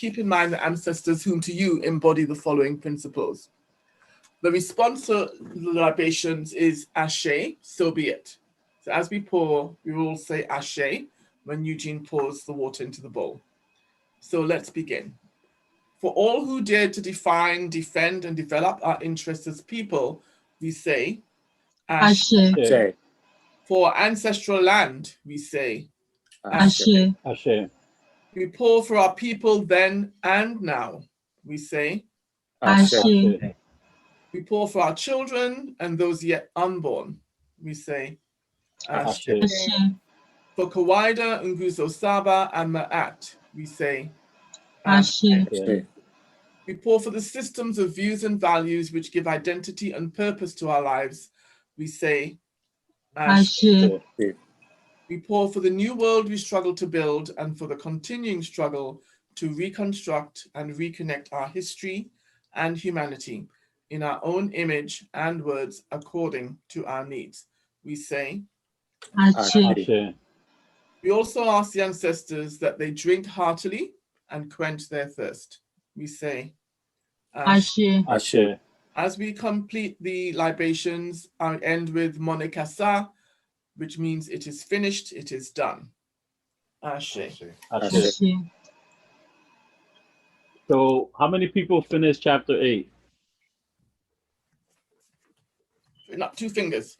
keep in mind the ancestors whom to you embody the following principles. The response to the libations is Ashe, so be it. So as we pour, we will all say Ashe when Eugene pours the water into the bowl. So let's begin. For all who dared to define, defend, and develop our interests as people, we say Ashe. Ashe. For ancestral land, we say Ashe. Ashe. We pour for our people then and now, we say Ashe. We pour for our children and those yet unborn, we say Ashe. Ashe. For Kawaida, Nguzo Saba, and Ma'at, we say Ashe. We pour for the systems of views and values which give identity and purpose to our lives, we say Ashe. Ashe. We pour for the new world we struggle to build and for the continuing struggle to reconstruct and reconnect our history and humanity in our own image and words according to our needs. We say Ashe. Ashe. We also ask the ancestors that they drink heartily and quench their thirst. We say Ashe. Ashe. As we complete the libations, I end with Monekasa, which means it is finished, it is done. Ashe. Ashe. Ashe. So how many people finished chapter 8? Not 2 fingers.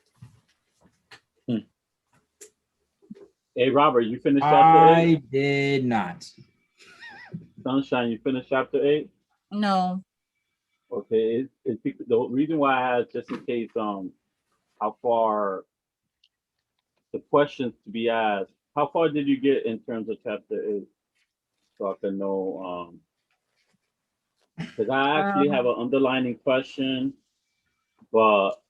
Hey, Robert, you finished chapter 8? I did not. Sunshine, you finished chapter 8? No. Okay, the reason why I asked, just in case, how far the questions to be asked, how far did you get in terms of chapter 8? So I can know, because I actually have an underlining question, but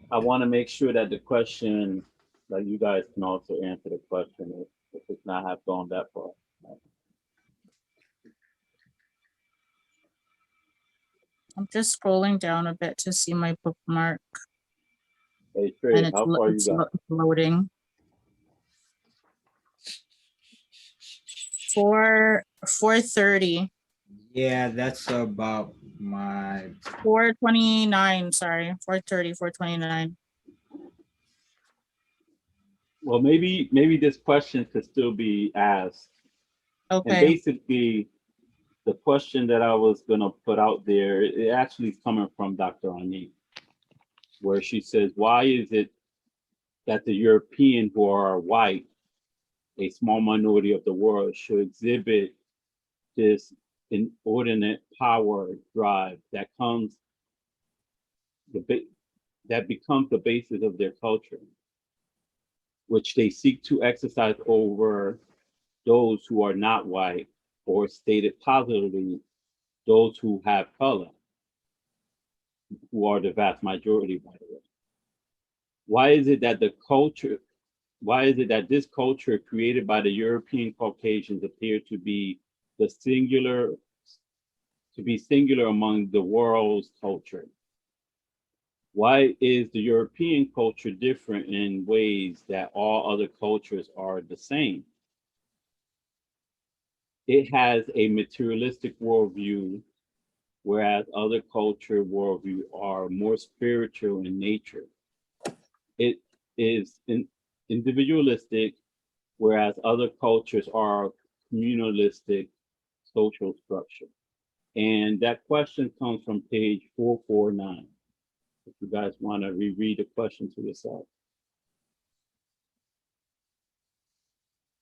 I want to make sure that the question, that you guys can also answer the question if it's not have gone that far. I'm just scrolling down a bit to see my bookmark. Hey, And Trey, it's, how far you got? Loading. 4:30. Yeah, that's about my 4:29. Sorry, 4:30, 4:29. Well, maybe this question could still be asked. And Okay. basically, the question that I was gonna put out there, it actually is coming from Dr. Ani, where she says, why is it that the European who are white, a small minority of the world, should exhibit this inordinate power drive that becomes the basis of their culture, which they seek to exercise over those who are not white, or stated positively, those who have color, who are the vast majority, by the way. Why is it that this culture created by the European Caucasians appear to be singular among the world's culture? Why is the European culture different in ways that all other cultures are the same? It has a materialistic worldview, whereas other culture worldview are more spiritual in nature. It is individualistic, whereas other cultures are communalistic social structure. And that question comes from page 449. If you guys want to reread the question to yourself.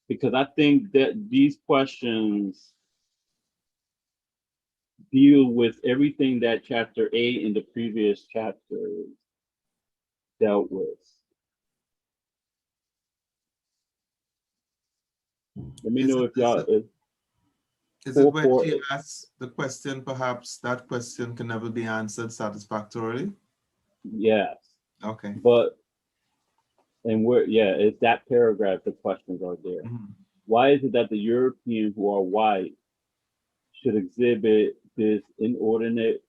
Because I think that these questions deal with everything that chapter 8 in the previous chapters dealt with. Let me know if y'all. Is it when she asks the question, perhaps that question can never be answered satisfactorily? Yes. Okay. But, it's that paragraph, the questions are there. Mm-hmm. Why is it that the Europeans who are white should exhibit this inordinate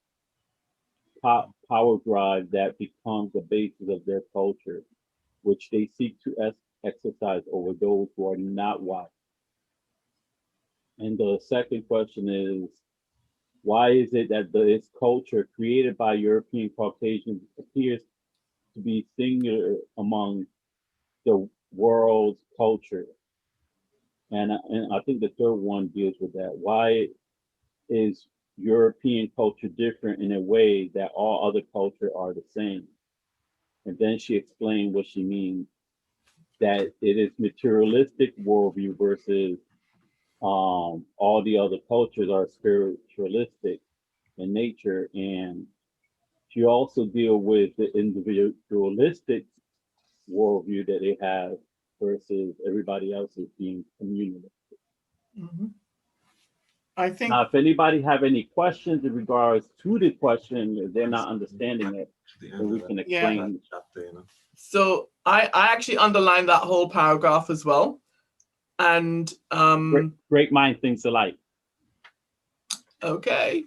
power drive that becomes the basis of their culture, which they seek to exercise over those who are not white, And the second question is, why is it that this culture created by European Caucasians appears to be singular among the world's culture? And I think the third one deals with that. Why is European culture different in a way that all other culture are the same? And then she explained what she means, that it is materialistic worldview versus all the other cultures are spiritualistic in nature. And she also deal with the individualistic worldview that they have versus everybody else is being communal. Mhm. I think Now, if anybody have any questions in regards to the question, if they're not understanding it, The then end we of can that explain. chapter, you know. so. I actually underlined that whole paragraph as well, and Great mind thinks alike. okay,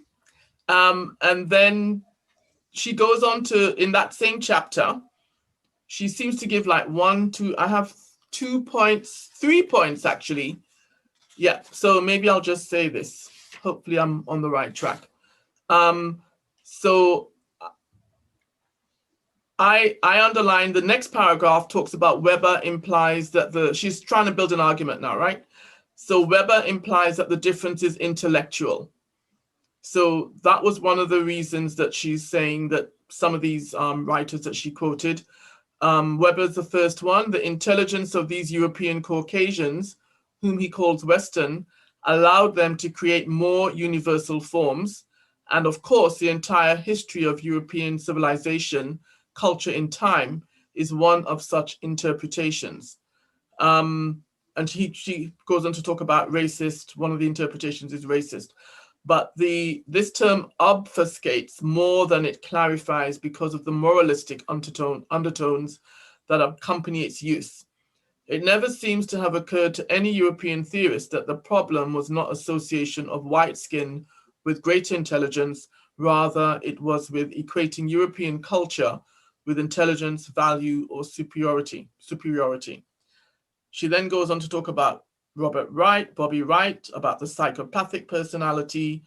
and then she goes on to in that same chapter. She seems to give like 1, 2. I have 2 points, 3 points actually. Yeah, so maybe I'll just say this. Hopefully, I'm on the right track. So I underlined the next paragraph talks about Weber implies that she's trying to build an argument now, right? So Weber implies that the difference is intellectual. So that was one of the reasons that she's saying that some of these writers that she quoted, Weber's the first one, the intelligence of these European Caucasians, whom he calls Western, allowed them to create more universal forms. And of course, the entire history of European civilization, culture in time, is one of such interpretations. And she goes on to talk about racist. One of the interpretations is racist. But this term obfuscates more than it clarifies because of the moralistic undertones that accompany its use. It never seems to have occurred to any European theorist that the problem was not association of white skin with greater intelligence, rather it was with equating European culture with intelligence, value, or superiority. She then goes on to talk about Bobby Wright, about the psychopathic personality,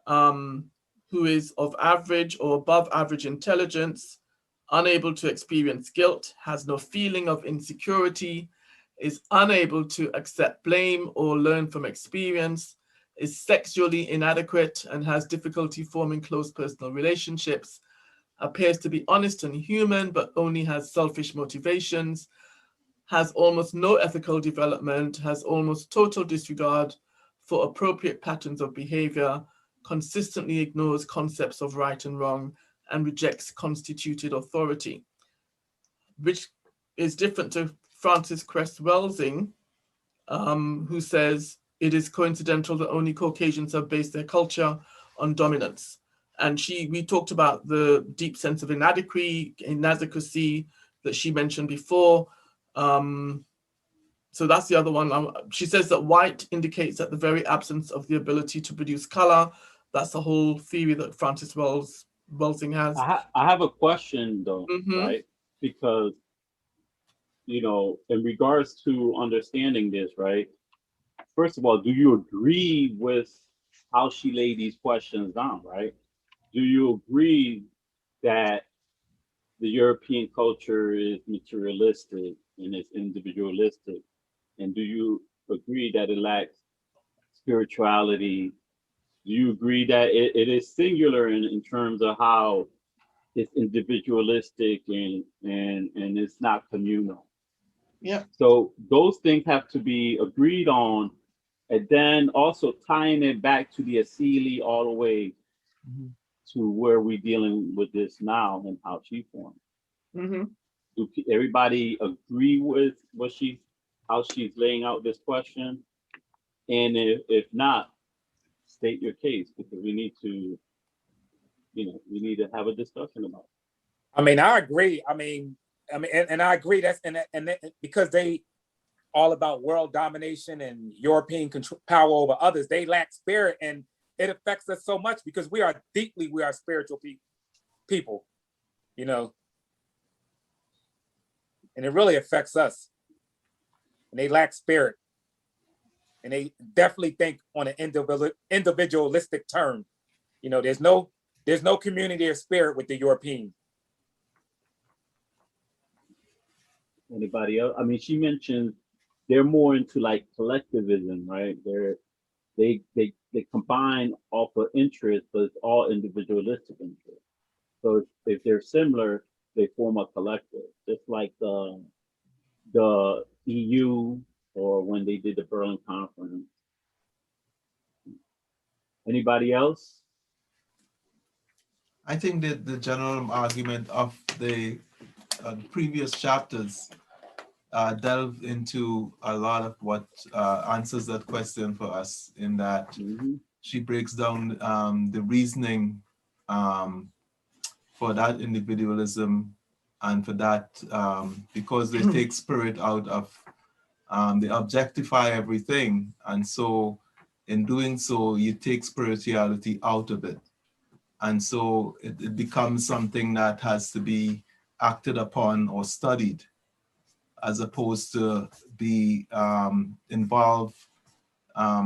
who is of average or above average intelligence, unable to experience guilt, has no feeling of insecurity, is unable to accept blame or learn from experience, is sexually inadequate and has difficulty forming close personal relationships, appears to be honest and human, but only has selfish motivations, has almost no ethical development, has almost total disregard for appropriate patterns of behavior, consistently ignores concepts of right and wrong, and rejects constituted authority, which is different to Francis Cress Welsing, who says it is coincidental that only Caucasians have based their culture on dominance. And we talked about the deep sense of inadequacy that she mentioned before. So that's the other one. She says that white indicates that the very absence of the ability to produce color. That's the whole theory that Francis Welsing has. I have a question though, Mhm. right? Because, in regards to understanding this, right? First of all, do you agree with how she laid these questions down, right? Do you agree that the European culture is materialistic and it's individualistic? And do you agree that it lacks spirituality? Do you agree that it is singular in terms of how it's individualistic and it's not communal? Yeah. So those things have to be agreed on, and then also tying it back to the Asili all the way to where we're dealing with this now and how she formed. Mm-hmm. Do everybody agree with how she's laying out this question? And if not, state your case, because we need to have a discussion about it. I mean, I agree. I mean, and I agree because they all about world domination and European power over others, they lack spirit, and it affects us so much because we are spiritual people, and it really affects us. And they lack spirit. and they definitely think on an individualistic term. You know, there's no community or spirit with the European. Anybody else? I mean, she mentioned they're more into like collectivism, right? They combine off of interest, but it's all individualistic interest. So if they're similar, they form a collective, just like the EU or when they did the Berlin Conference. Anybody else? I think that the general argument of the previous chapters delve into a lot of what answers that question for us, in that she breaks down the reasoning for that individualism, and for that, because they take spirit out of, they objectify everything. And so in doing so, you take spirituality out of it. And so it becomes something that has to be acted upon or studied, as opposed to be involve a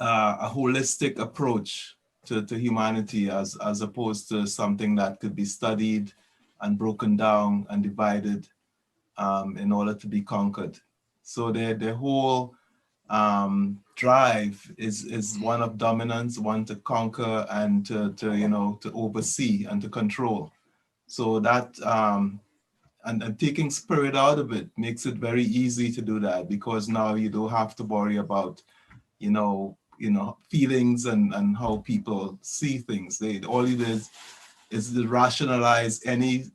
holistic approach to humanity, as opposed to something that could be studied and broken down and divided in order to be conquered. So their whole drive is one of dominance, one to conquer and to oversee and to control. So that and taking spirit out of it makes it very easy to do that, because now you don't have to worry about feelings and how people see things. All it is to rationalize any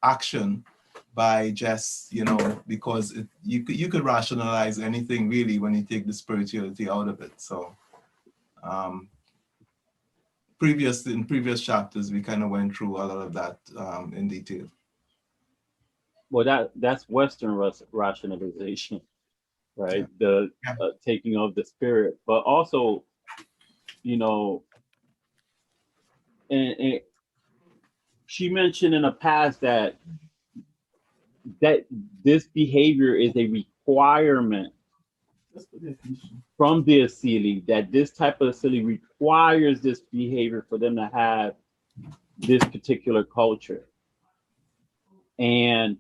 action by just, because you could rationalize anything really when you take the spirituality out of it. So in previous chapters, we kind of went through a lot of that in detail. Well, that's Western rationalization, right? Yeah. The taking of the spirit, but also, and she mentioned in the past that this behavior is a requirement from the Asili, that this type of Asili requires this behavior for them to have this particular culture. And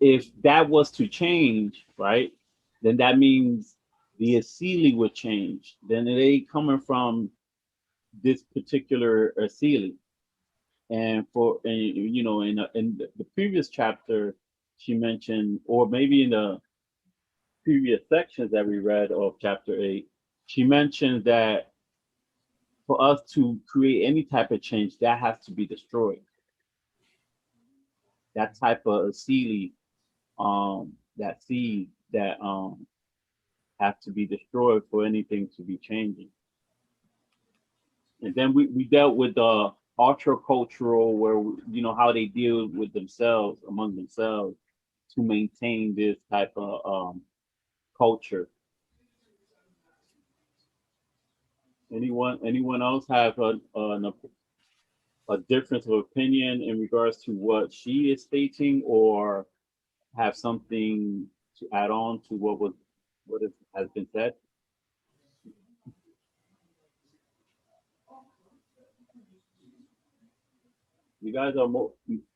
if that was to change, right, then that means the Asili would change. Then they coming from this particular Asili. And in the previous chapter, she mentioned, or maybe in the previous sections that we read of chapter 8, she mentioned that for us to create any type of change, that has to be destroyed. That type of Asili, that seed, that have to be destroyed for anything to be changing. And then we dealt with the ultra-cultural, where how they deal with themselves, among themselves, to maintain this type of culture. Anyone else have a difference of opinion in regards to what she is stating, or have something to add on to what has been said? You guys are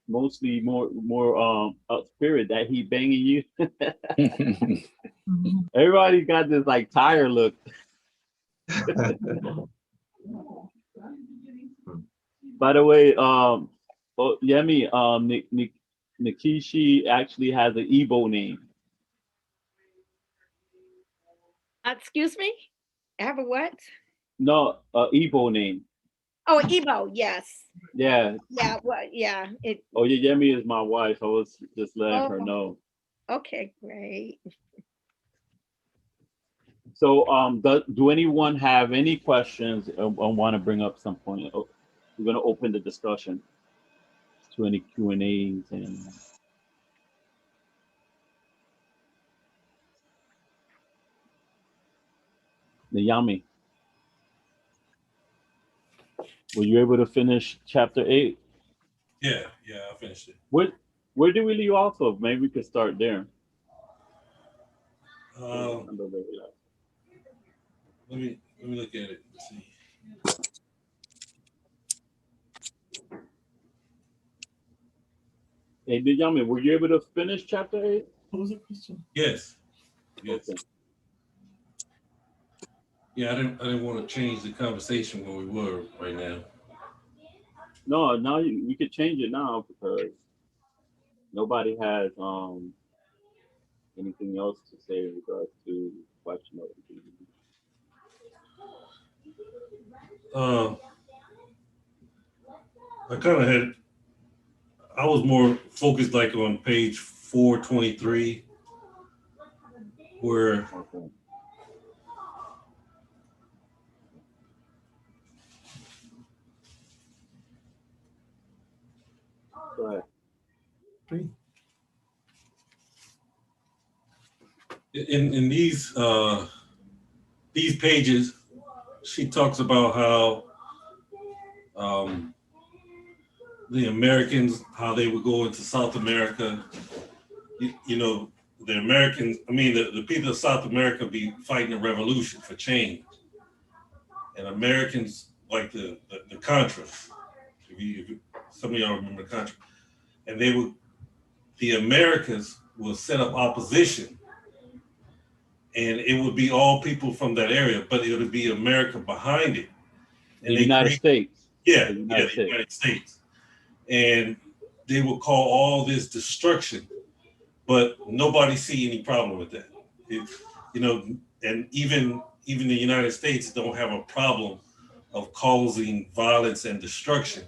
mostly more up spirit, that he banging you. Everybody got this like tired look. By the way, Yemi, Nikishi actually has an Igbo name. Excuse me? I have a what? No, Igbo name. Oh, Igbo, yes. Yeah. Yeah, well, yeah. Oh, yeah, Yemi is my wife. I was just letting her know. Okay, great. So, do anyone have any questions or want to bring up some point? We're going to open the discussion to any Q&As and. Nayami, were you able to finish chapter 8? Yeah, I finished it. Where did we leave off of? Maybe we could start there. Let me look at it. Let's see. Hey, Diyame, were you able to finish chapter 8? What was the question? Yes. Yes. Okay. Yeah, I didn't want to change the conversation where we were right now. No, now we could change it now because nobody has anything else to say in regards to the question of I kind of had. I was more focused like on page 423, where okay. Go ahead. in these pages, she talks about how the Americans, how they would go into South America. You know, the Americans, I mean, the people of South America be fighting a revolution for change. And Americans like the Contras. Some of y'all remember the Contra. And the Americas will set up opposition. And it would be all people from that area, but it would be America behind it. And The United States. Yeah, The the United States. And they will call all this destruction, but nobody see any problem with that. You know, and even the United States don't have a problem of causing violence and destruction,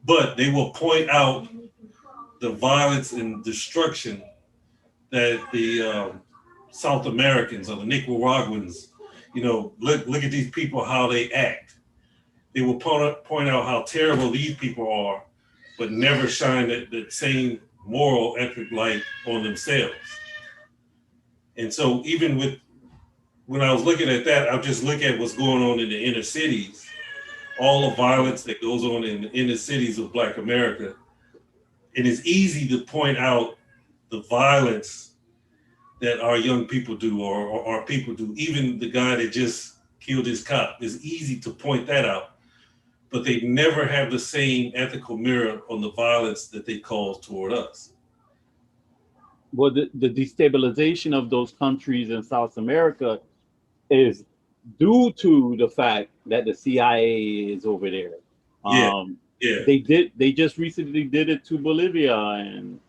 but they will point out the violence and destruction that the South Americans or the Nicaraguans, you know, look at these people, how they act. They will point out how terrible these people are, but never shine that same moral ethic light on themselves. And so even when I was looking at that, I'll just look at what's going on in the inner cities, all the violence that goes on in the inner cities of Black America. It is easy to point out the violence that our young people do or our people do. Even the guy that just killed his cop, it's easy to point that out, but they never have the same ethical mirror on the violence that they cause toward us. Well, the destabilization of those countries in South America is due to the fact that the CIA is over there. Yeah. They just recently did it to Bolivia and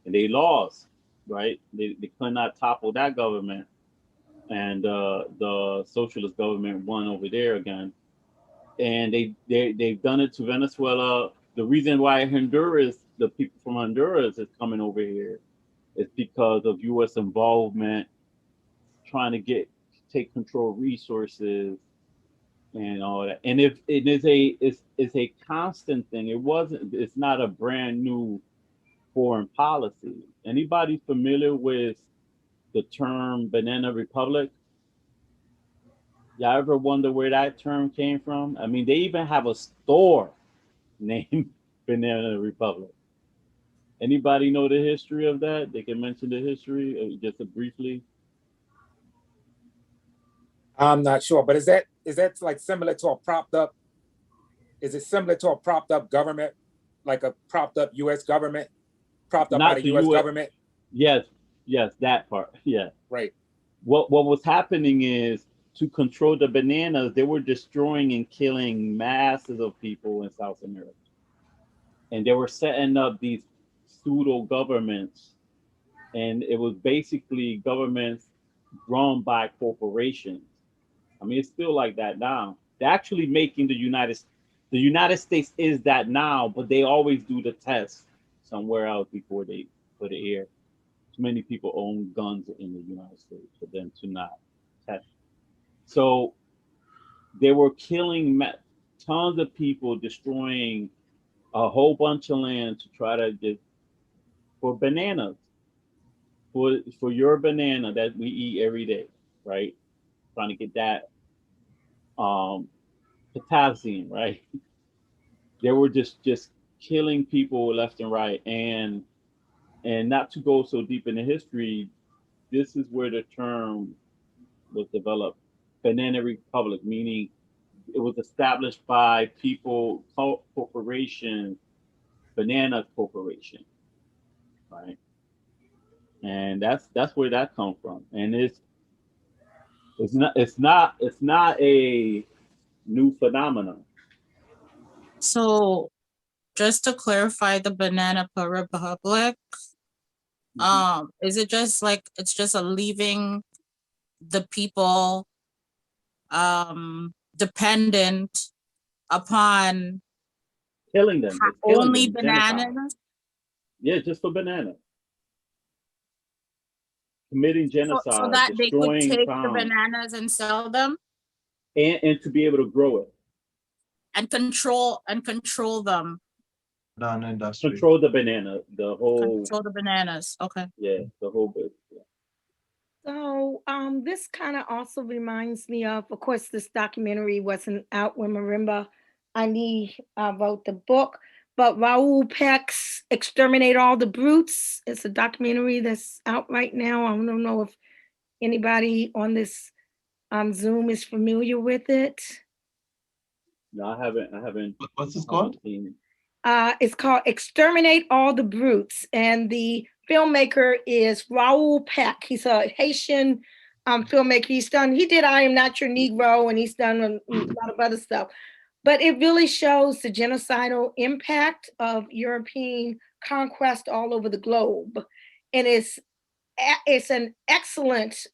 they lost, right? They could not topple that government, and the socialist government won over there again. And they've done it to Venezuela. The reason why Honduras, the people from Honduras is coming over here is because of U.S. involvement, trying to take control of resources and all that. And if it is it's a constant thing. It's not a brand new foreign policy. Anybody familiar with the term Banana Republic? Y'all ever wonder where that term came from? I mean, they even have a store named Banana Republic. Anybody know the history of that? They can mention the history just briefly. I'm not sure, but is that like similar to a propped up? Is it similar to a propped up government, like a propped up U.S. government, propped up by the U.S. government? Yes, that part. Yeah. Right. What was happening is, to control the bananas, they were destroying and killing masses of people in South America. And they were setting up these pseudo governments. And it was basically governments run by corporations. I mean, it's still like that now. They're actually making the United States is that now, but they always do the test somewhere else before they put it here. Too many people own guns in the United States for them to not test. So they were killing tons of people, destroying a whole bunch of land to try to get for bananas, for your banana that we eat every day, right? Trying to get that potassium, right? They were just killing people left and right, and not to go so deep into history, this is where the term was developed Banana Republic, meaning it was established by people, corporation, Banana Corporation, right? And that's where that comes from. And it's not a new phenomenon. So just to clarify the Banana Republic, is it just like it's just a leaving the people dependent upon Killing them. It's killing only them. Genocide. bananas? Yeah, just for banana. Committing So genocide, that they could destroying take the farms, bananas and sell them and to be able to grow it. and control them. Banana industry. Control the banana, the whole, Control the bananas. Okay. yeah, the whole bit. Yeah. So this kind of also reminds me of course, this documentary wasn't out when Marimba Ani wrote the book, but Raoul Peck's Exterminate All the Brutes. It's a documentary that's out right now. I don't know if anybody on this Zoom is familiar with it. No, I haven't. What's this called? It's called Exterminate All the Brutes, and the filmmaker is Raoul Peck. He's a Haitian filmmaker. He did I Am Not Your Negro, and he's done a lot of other stuff. But it really shows the genocidal impact of European conquest all over the globe. And it's an excellent,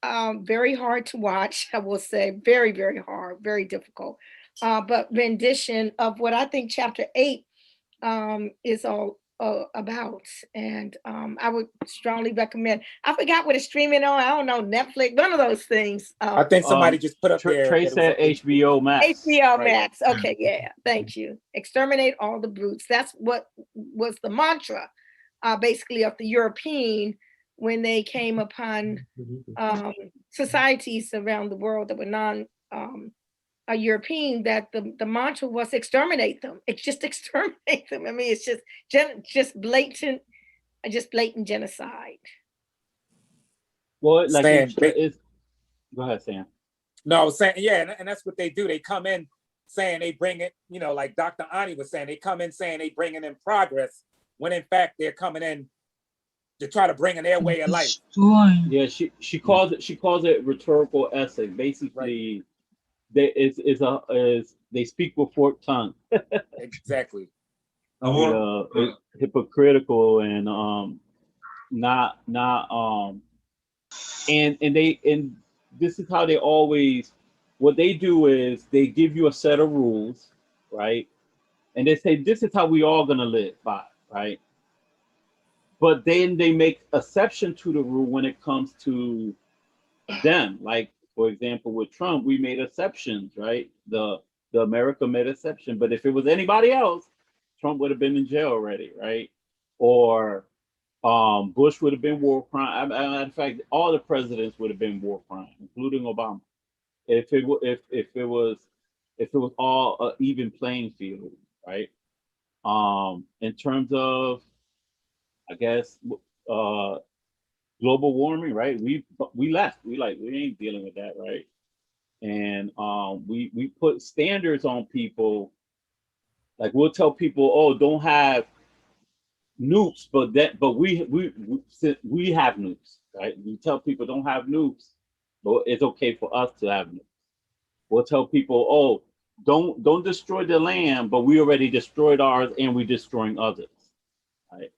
very hard to watch, I will say, very, very hard, very difficult. But rendition of what I think chapter 8 is all about. And I would strongly recommend. I forgot what it's streaming on. I don't know, Netflix, one of those things. I think somebody just put up there. Trace that it at was HBO Max. HBO Right. Max. Okay, yeah, thank you. Exterminate all the brutes. That's what was the mantra, basically, of the European when they came upon societies around the world that were European, that the mantra was exterminate them. It's just exterminate them. I mean, it's just blatant genocide. Well, like Stan, go ahead, Sam. No, I was saying, yeah, and that's what they do. They come in saying they bring it, like Dr. Ani was saying, they come in saying they bringing in progress, when in fact they're coming in to try to bring in their way of life. Yeah, she calls it rhetorical essay. Basically, they speak with forked tongue. Exactly. It's hypocritical and not and this is how they always, what they do is they give you a set of rules, right? And they say this is how we all gonna live by, right? But then they make exception to the rule when it comes to them. Like, for example, with Trump, we made exceptions, right? The America made exception. But if it was anybody else, Trump would have been in jail already, right? Or Bush would have been war crime. In fact, all the presidents would have been war crime, including Obama. If it was all an even playing field, right? In terms of, I guess, global warming, right? We left. We ain't dealing with that, right? And we put standards on people. Like, we'll tell people, oh, don't have nukes, but we have nukes, right? We tell people don't have nukes, but it's okay for us to have nukes. We'll tell people, oh, don't destroy the land, but we already destroyed ours and we're destroying others, right?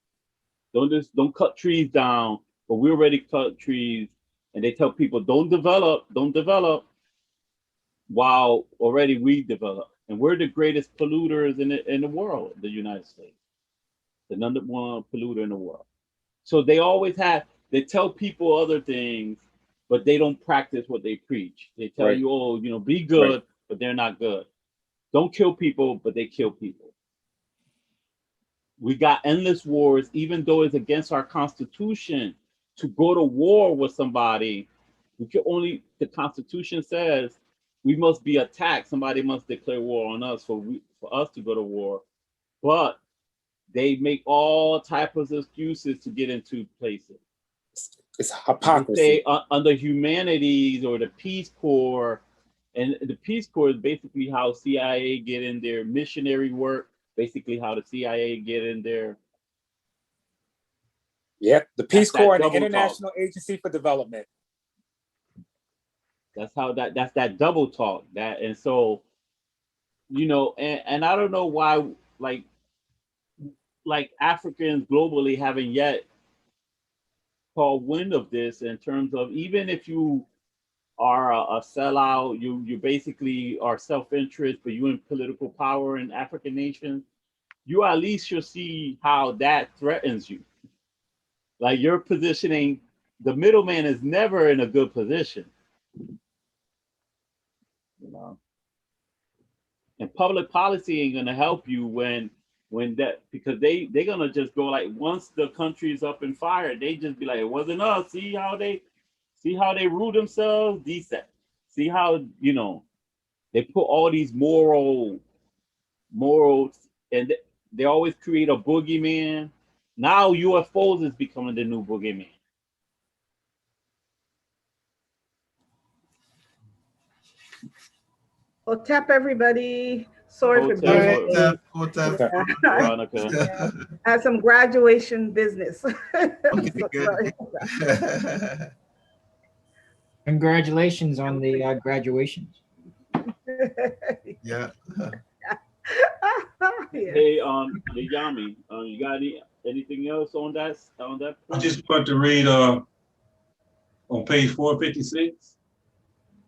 Don't cut trees down, but we already cut trees. And they tell people don't develop while already we develop. And we're the greatest polluters in the world, the United States, the number one polluter in the world. So they tell people other things, but they don't practice what they preach. They tell you, oh, be good, but they're not good. Don't kill people, but they kill people. We got endless wars, even though it's against our Constitution to go to war with somebody. The Constitution says we must be attacked. Somebody must declare war on us for us to go to war. But they make all types of excuses to get into places. It's They hypocrisy. say under humanities or the Peace Corps, and the Peace Corps is basically how CIA get in their missionary work, basically how the CIA get in there. Yep, the Peace That's that Corps and the double talk. International Agency for Development. That's how that's that double talk. That, and so, you know, and I don't know why, like Africans globally haven't yet caught wind of this, in terms of, even if you are a sellout, you basically are self-interest, but you in political power in African nations, you at least should see how that threatens you. Like, your positioning, the middleman is never in a good position, you know. And public policy ain't gonna help you when that, because they're gonna just go, like, once the country is up and fired, they just be like, it wasn't us. See how they rule themselves, decent. See how, you know, they put all these morals, and they always create a boogeyman. Now UFOs is becoming the new boogeyman. Well, tap everybody. Sorry for Hotel, being All right, Hotep, Veronica. I had some graduation business. Okay, So good. sorry. Congratulations on the graduations. Yeah. Yeah. Hey, Yami, you got anything else on that I point? just want to read on page 456,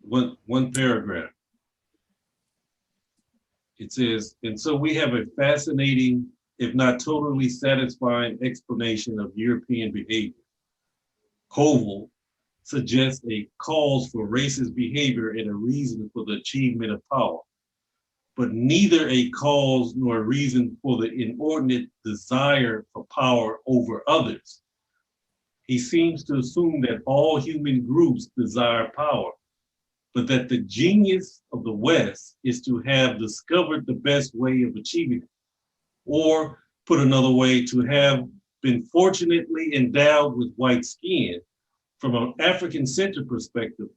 one paragraph. It says, and so we have a fascinating, if not totally satisfying, explanation of European behavior. Koval suggests a cause for racist behavior and a reason for the achievement of power, but neither a cause nor a reason for the inordinate desire for power over others. He seems to assume that all human groups desire power, but that the genius of the West is to have discovered the best way of achieving it. Or, put another way, to have been fortunately endowed with white skin. From an African-centered perspective,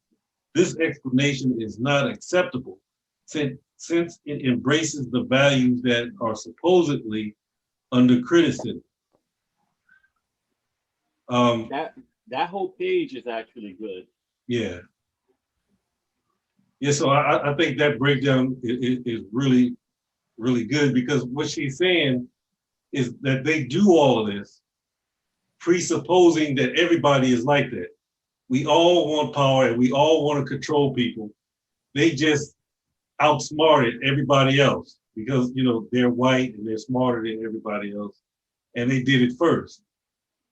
this explanation is not acceptable, since it embraces the values that are supposedly under criticism. That whole page is actually good. Yeah. Yeah, so I think that breakdown is really, really good, because what she's saying is that they do all of this presupposing that everybody is like that. We all want power and we all want to control people. They just outsmarted everybody else because, you know, they're white and they're smarter than everybody else, and they did it first.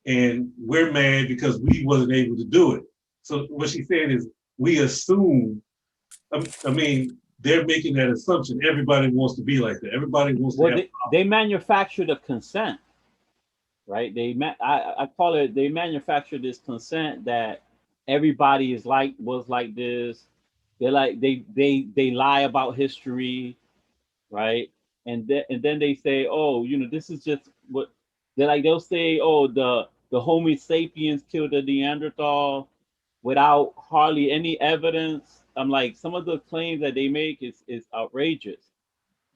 And we're mad because we wasn't able to do it. So what she's saying is, we assume, I mean, they're making that assumption. Everybody wants to be like that. Everybody wants to have they manufacture the consent, right? I call it, they manufacture this consent that everybody was like this. They lie about history, right? And then they say, oh, you know, this is just what they'll say, oh, the Homo sapiens killed the Neanderthal without hardly any evidence. I'm like, some of the claims that they make is outrageous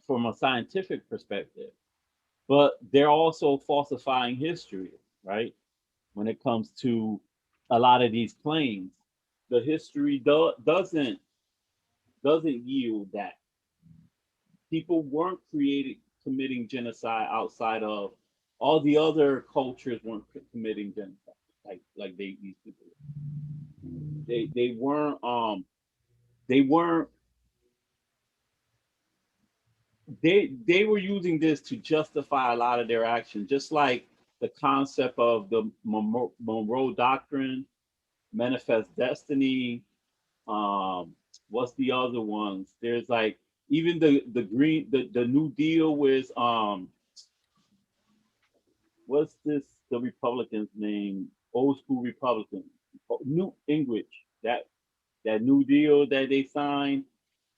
from a scientific perspective, but they're also falsifying history, right? When it comes to a lot of these claims, the history doesn't yield that. People weren't committing genocide outside of, all the other cultures weren't committing genocide like they used to do. They weren't they were using this to justify a lot of their actions, just like the concept of the Monroe Doctrine, Manifest Destiny. What's the other ones? There's like even the New Deal with what's the Republicans name? Old school Republicans, Newt Gingrich. That New Deal that they signed.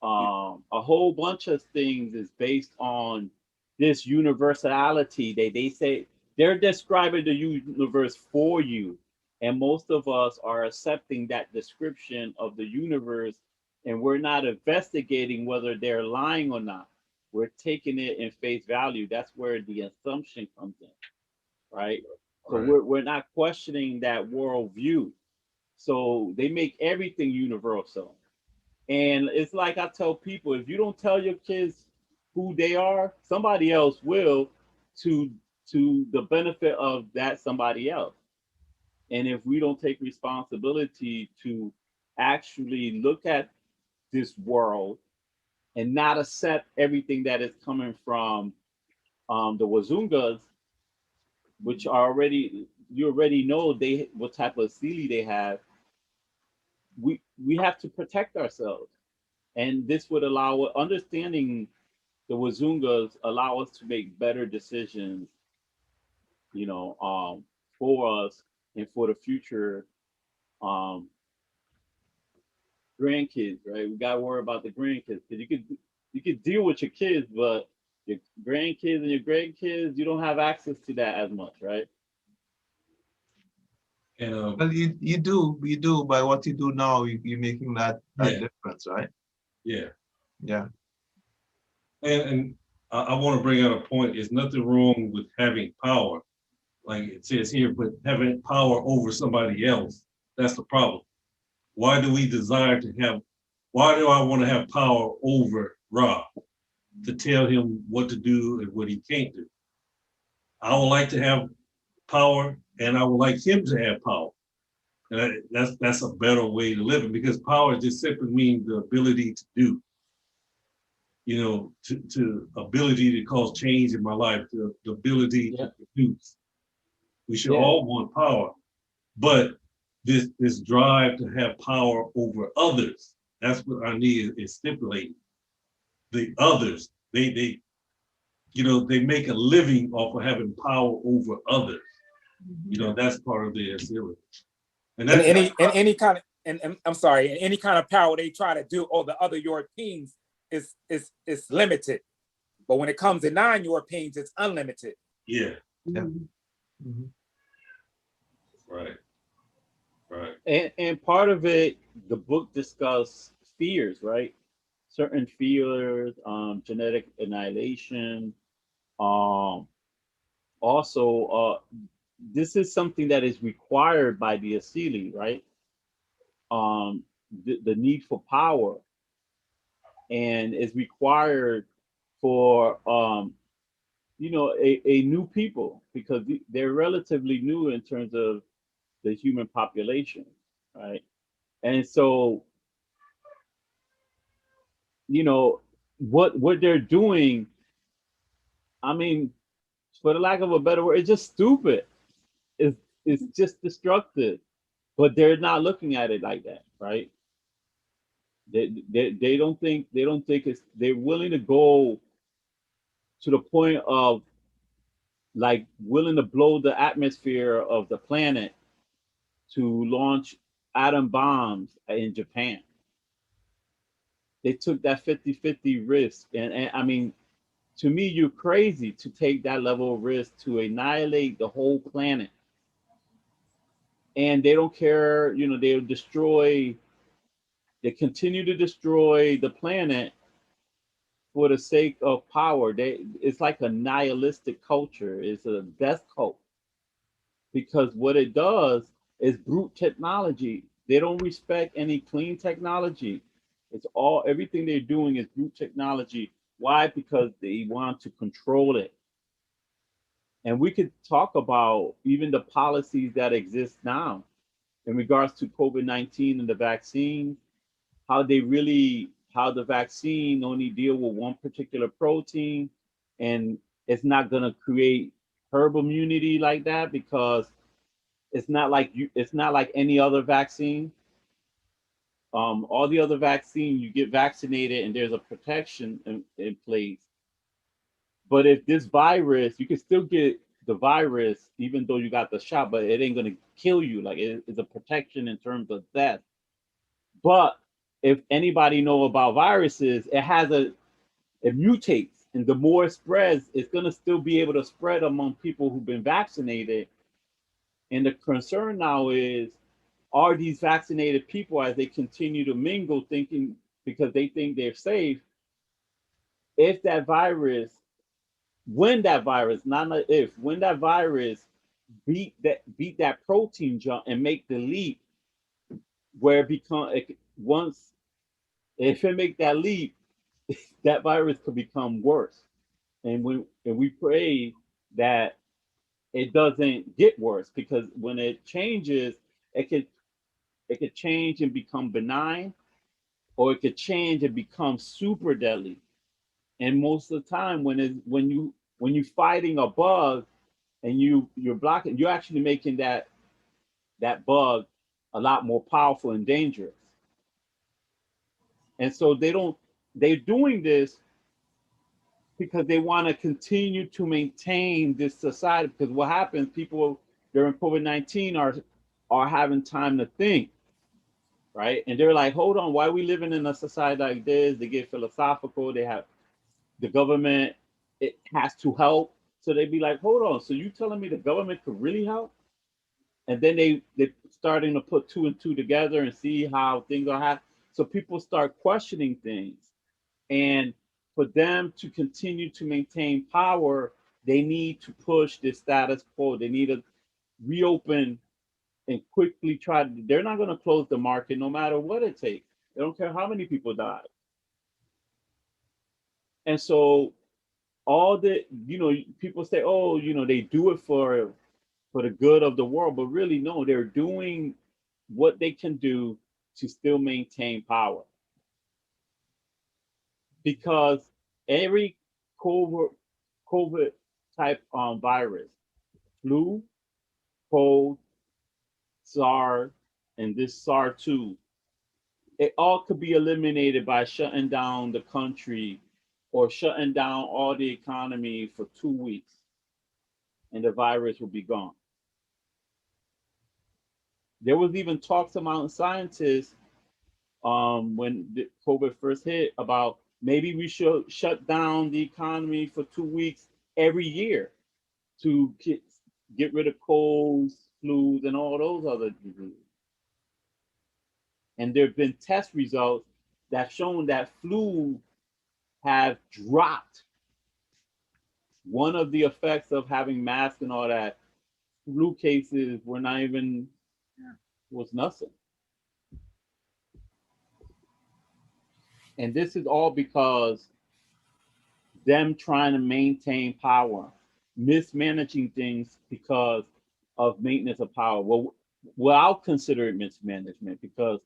A whole bunch of things is based on this universality. They say they're describing the universe for you. And most of us are accepting that description of the universe, and we're not investigating whether they're lying or not. We're taking it in face value. That's where the assumption comes in, right? So Right. we're not questioning that worldview. So they make everything universal. And it's like I tell people, if you don't tell your kids who they are, somebody else will, to the benefit of that somebody else. And if we don't take responsibility to actually look at this world and not accept everything that is coming from the Wazungas, which are already, you already know they what type of Sealy they have, we have to protect ourselves. And this would allow, understanding the Wazungas allow us to make better decisions, you know, for us and for the future um, grandkids, right? We gotta worry about the grandkids because you could deal with your kids, but your grandkids and your grandkids, you don't have access to that as much, right? And Well, you do by what you do now. You're making that Yeah. difference, right? yeah, Yeah. and I want to bring out a point. There's nothing wrong with having power, like it says here, but having power over somebody else, that's the problem. Why do we desire to have, why do I want to have power over Rob to tell him what to do and what he can't do? I would like to have power and I would like him to have power. And that's a better way to live it, because power just simply means the ability to do, you know, to ability to cause change in my life, the ability Yeah. to produce. We should Yeah. all want power, but this drive to have power over others, that's what I need is stipulated. The others, they you know, they make a living off of having power over others. You know, that's part of their ceiling. And And that's any kind of, and I'm sorry, and any kind of power they try to do or the other Europeans is limited. But when it comes to non-Europeans, it's unlimited. yeah, Yeah. right. Right. And part of it, the book discuss fears, right? Certain fears, genetic annihilation. Also, this is something that is required by the Asili, right? The need for power, and is required for you know, a new people, because they're relatively new in terms of the human population, right? And so, you know, what they're doing, I mean, for the lack of a better word, it's just stupid. It's just destructive. But they're not looking at it like that, right? They don't think it's, they're willing to go to the point of like willing to blow the atmosphere of the planet to launch atom bombs in Japan. They took that 50-50 risk. And I mean, to me, you're crazy to take that level of risk to annihilate the whole planet. And they don't care, you know, they'll destroy, they continue to destroy the planet for the sake of power. It's like a nihilistic culture. It's a death cult, because what it does is brute technology. They don't respect any clean technology. It's all, everything they're doing is brute technology. Why? Because they want to control it. And we could talk about even the policies that exist now in regards to COVID-19 and the vaccine, how they really, how the vaccine only deal with one particular protein, and it's not gonna create herd immunity like that, because it's not like it's not like any other vaccine. All the other vaccine, you get vaccinated and there's a protection in place. But if this virus, you can still get the virus even though you got the shot, but it ain't gonna kill you. Like it's a protection in terms of death. But if anybody know about viruses, it mutates, and the more it spreads, it's gonna still be able to spread among people who've been vaccinated. And the concern now is, are these vaccinated people, as they continue to mingle, thinking because they think they're safe, if that virus, when that virus, not if, when that virus beat that protein jump and make the leap where once, if it make that leap, that virus could become worse. And we pray that it doesn't get worse, because when it changes, it could change and become benign, or it could change and become super deadly. And most of the time, when you're fighting a bug and you're blocking, you're actually making that bug a lot more powerful and dangerous. And so they're doing this because they want to continue to maintain this society. Because what happens, people during COVID-19 are having time to think, right? And they're like, hold on, why are we living in a society like this? They get philosophical. They have the government, it has to help. So they be like, hold on, so you telling me the government could really help? And then they starting to put two and two together and see how things are happening. So people start questioning things. And for them to continue to maintain power, they need to push the status quo. They need to reopen and quickly they're not going to close the market no matter what it takes. They don't care how many people die. And so all the, people say, oh, they do it for the good of the world, but really, no, they're doing what they can do to still maintain power. Because every COVID type virus, flu, cold, SARS, and this SARS-2, it all could be eliminated by shutting down the country or shutting down all the economy for 2 weeks, and the virus will be gone. There was even talks among scientists when the COVID first hit about maybe we should shut down the economy for 2 weeks every year to get rid of colds, flus, and all those other diseases. And there have been test results that have shown that flu have dropped. One of the effects of having masks and all that, flu cases were not even, was nothing. And this is all because them trying to maintain power, mismanaging things because of maintenance of power. Well, I'll consider it mismanagement, because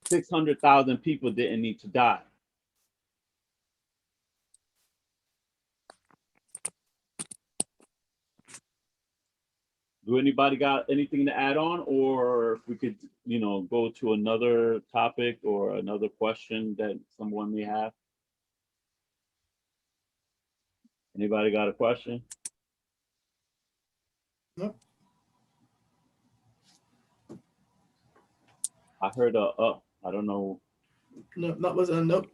600,000 people didn't need to die. Do anybody got anything to add on, or if we could, go to another topic or another question that someone may have? Anybody got a question? No. I heard I don't know. No, that was a nope.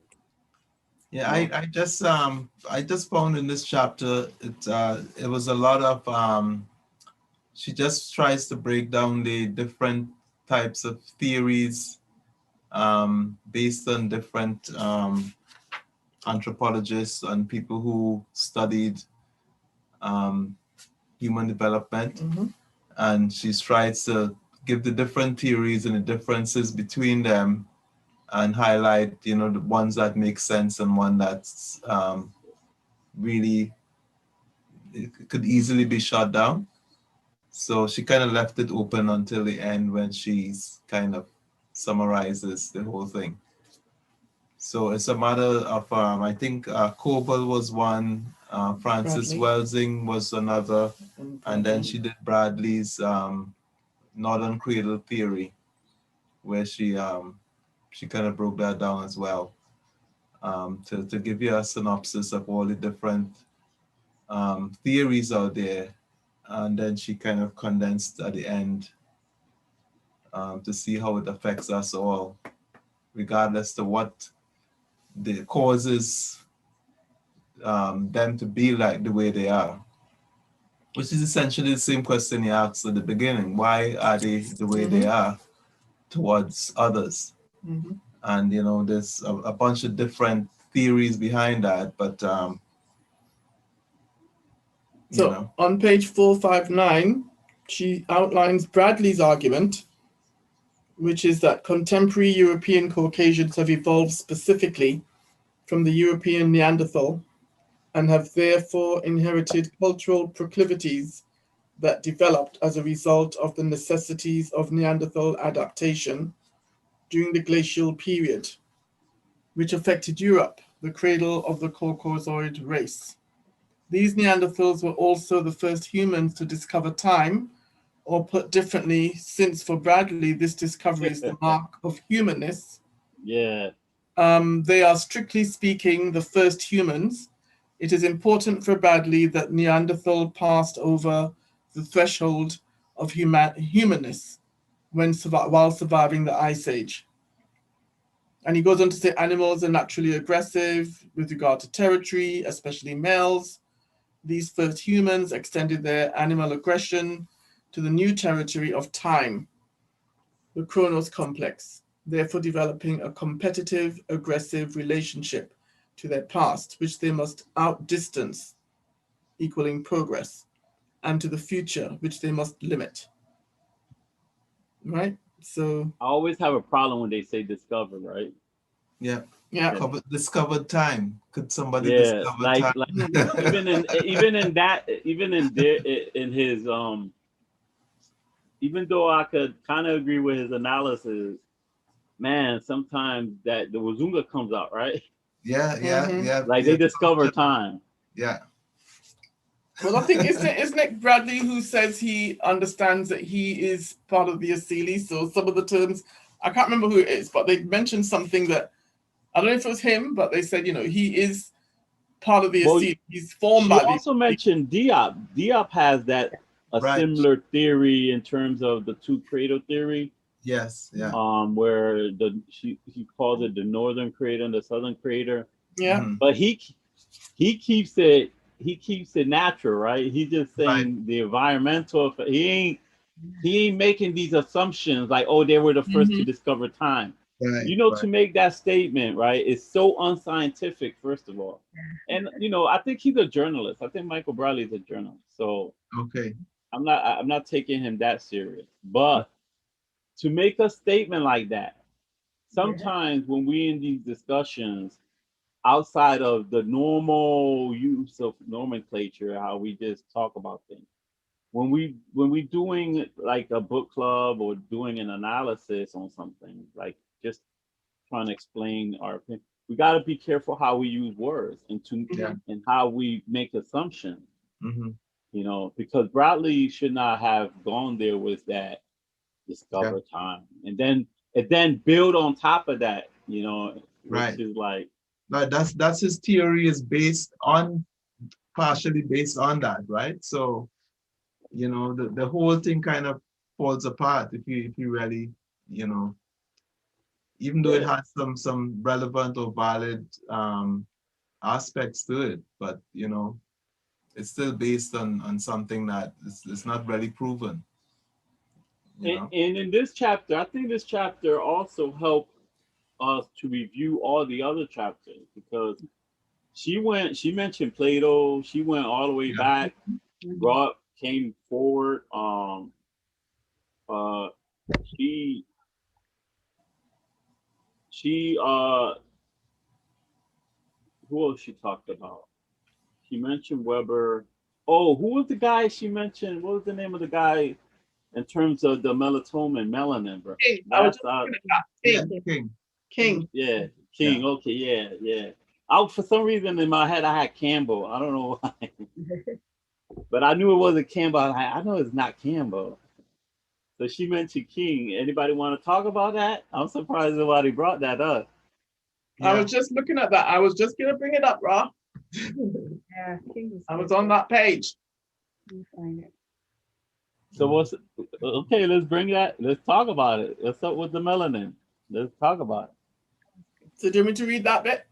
Yeah, I just found in this chapter it was a lot of she just tries to break down the different types of theories based on different anthropologists and people who studied human development. Mm-hmm. And she tries to give the different theories and the differences between them and highlight, the ones that make sense and one that's really, it could easily be shut down. So she kind of left it open until the end when she's kind of summarizes the whole thing. So it's a matter of, I think Coble was one, Francis Bradley. Welsing was another, and then she did Bradley's Northern Cradle Theory, where she kind of broke that down as well, to give you a synopsis of all the different theories out there. And then she kind of condensed at the end to see how it affects us all, regardless of what the causes them to be like the way they are. Which is essentially the same question you asked at the beginning. Why are they the way they are towards others? Mhm. And you know, there's a bunch of different theories behind that, but you So know. on page 459, she outlines Bradley's argument, which is that contemporary European Caucasians have evolved specifically from the European Neanderthal and have therefore inherited cultural proclivities that developed as a result of the necessities of Neanderthal adaptation during the glacial period, which affected Europe, the cradle of the Caucasoid race. These Neanderthals were also the first humans to discover time, or put differently, since for Bradley, this discovery is the mark of humanness. Yeah. They are strictly speaking the first humans. It is important for Bradley that Neanderthal passed over the threshold of humanness while surviving the Ice Age. And he goes on to say animals are naturally aggressive with regard to territory, especially males. These first humans extended their animal aggression to the new territory of time, the Chronos complex, therefore developing a competitive, aggressive relationship to their past, which they must outdistance, equaling progress, and to the future, which they must limit. Right? So I always have a problem when they say discover, right? Yeah. yeah. Discovered time. Could somebody Yeah, discover like time? even in his even though I could kind of agree with his analysis, man, sometimes that the Wazunga comes out, right? Yeah. Like they discover time. Yeah. Well, I think isn't it Bradley who says he understands that he is part of the Asili? So some of the terms, I can't remember who it is, but they mentioned something that I don't know if it was him, but they said, you know, he is part of the Asili. He's formed She by the also mentioned Diop. Diop has that a Right. similar theory in terms of the two cradle theory. Yes, yeah. Where he calls it the northern crater and the southern crater. Yeah. Mhm. But he keeps it natural, right? He's just saying the environmental. He ain't making these assumptions like, oh, they were the 1st to discover time. Right, To make that statement, right, is so unscientific, first of all. And I think he's a journalist. I think Michael Bradley is a journalist. So Okay. I'm not taking him that serious. But to make a statement like that, sometimes when we in these discussions outside of the normal use of nomenclature, how we just talk about things, when we doing like a book club or doing an analysis on something, like just trying to explain our opinion, we got to be careful how we use words and how we make assumptions. Mm-hmm. Because Bradley should not have gone there with that discover time and then build on top of that, which is like. But that's his theory is partially based on that, right? So, the whole thing kind of falls apart if you really, even though it has some relevant or valid aspects to it, but it's still based on something that is not really proven. And in this chapter, I think this chapter also helped us to review all the other chapters, because she mentioned Plato, she went all the way back, brought came forward, she who else she talked about? She mentioned Weber. Oh, who was the guy she mentioned? What was the name of the guy in terms of the melanin, bro? King. I was just looking at that. King. Yeah, King. Yeah. Okay, yeah. For some reason in my head I had Campbell. I don't know why, but I knew it wasn't Campbell. I know it's not Campbell. So she mentioned King. Anybody want to talk about that? I'm surprised nobody brought that up. Yeah. I was just looking at that. I was just gonna bring it up, Ra. Yeah, I was on that page. Find it. So okay? Let's bring that. Let's talk about it. What's up with the melanin? Let's talk about it. So do you want me to read that bit?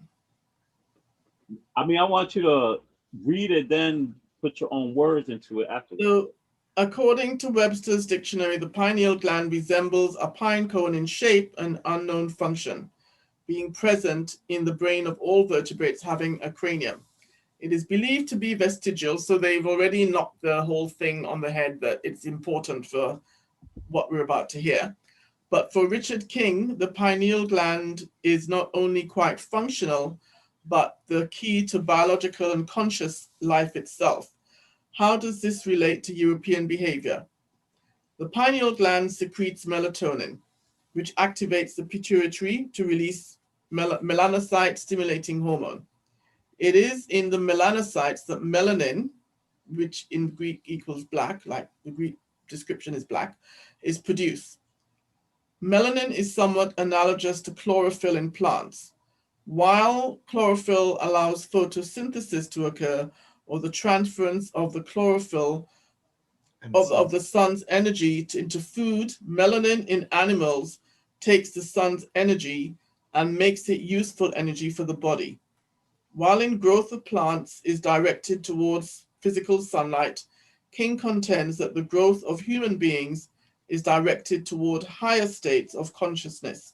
I mean, I want you to read it, then put your own words into it after. So, according to Webster's dictionary, the pineal gland resembles a pine cone in shape and unknown function, being present in the brain of all vertebrates having a cranium. It is believed to be vestigial, so they've already knocked the whole thing on the head that it's important for what we're about to hear. But for Richard King, the pineal gland is not only quite functional, but the key to biological and conscious life itself. How does this relate to European behavior? The pineal gland secretes melatonin, which activates the pituitary to release melanocyte stimulating hormone. It is in the melanocytes that melanin, which in Greek equals black, like the Greek description is black, is produced. Melanin is somewhat analogous to chlorophyll in plants. While chlorophyll allows photosynthesis to occur, or the transference of the chlorophyll of the sun's energy into food, melanin in animals takes the sun's energy and makes it useful energy for the body. While in growth of plants is directed towards physical sunlight, King contends that the growth of human beings is directed toward higher states of consciousness.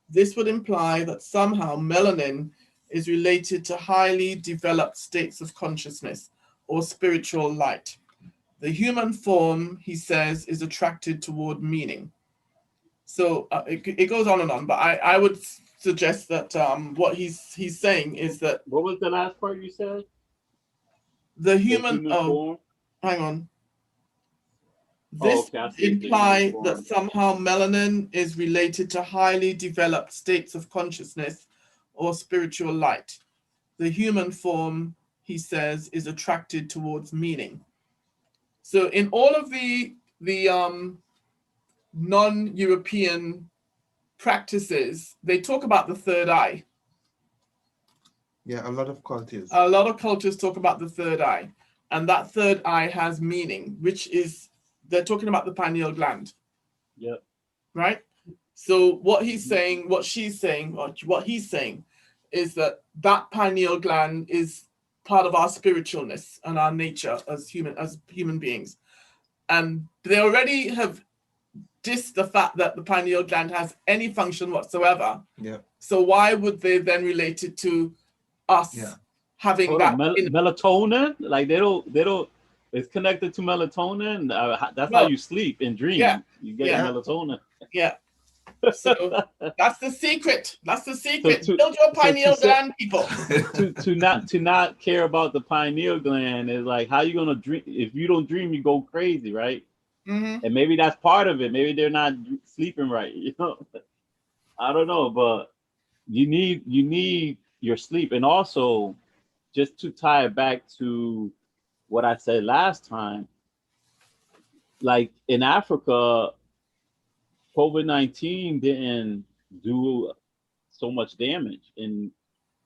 This would imply that somehow melanin is related to highly developed states of consciousness or spiritual light. The human form, he says, is attracted toward meaning. So it goes on and on, but I would suggest that what he's saying is that What was the last part you said? the human form? hang on. Oh, This okay, I see the imply human that form. somehow melanin is related to highly developed states of consciousness or spiritual light. The human form, he says, is attracted towards meaning. So in all of the non-European practices, they talk about the third eye. Yeah, a lot of cultures. A lot of cultures talk about the third eye, and that third eye has meaning, which is, they're talking about the pineal gland. Yep. Right? So what he's saying, what she's saying, or what he's saying is that that pineal gland is part of our spiritualness and our nature as human beings. And they already have dissed the fact that the pineal gland has any function whatsoever. Yeah. So why would they then relate it to us having Hold that? on, melatonin? Like they don't. It's connected to melatonin. That's how you sleep and dream. Yeah. You get melatonin. Yeah. So that's the secret. That's the secret. So Build your pineal gland, people. to not care about the pineal gland is like, how you gonna dream? If you don't dream, you go crazy, right? Mm-hmm. And maybe that's part of it. Maybe they're not sleeping right. You know, I don't know, but you need your sleep. And also, just to tie it back to what I said last time, like in Africa, COVID-19 didn't do so much damage. And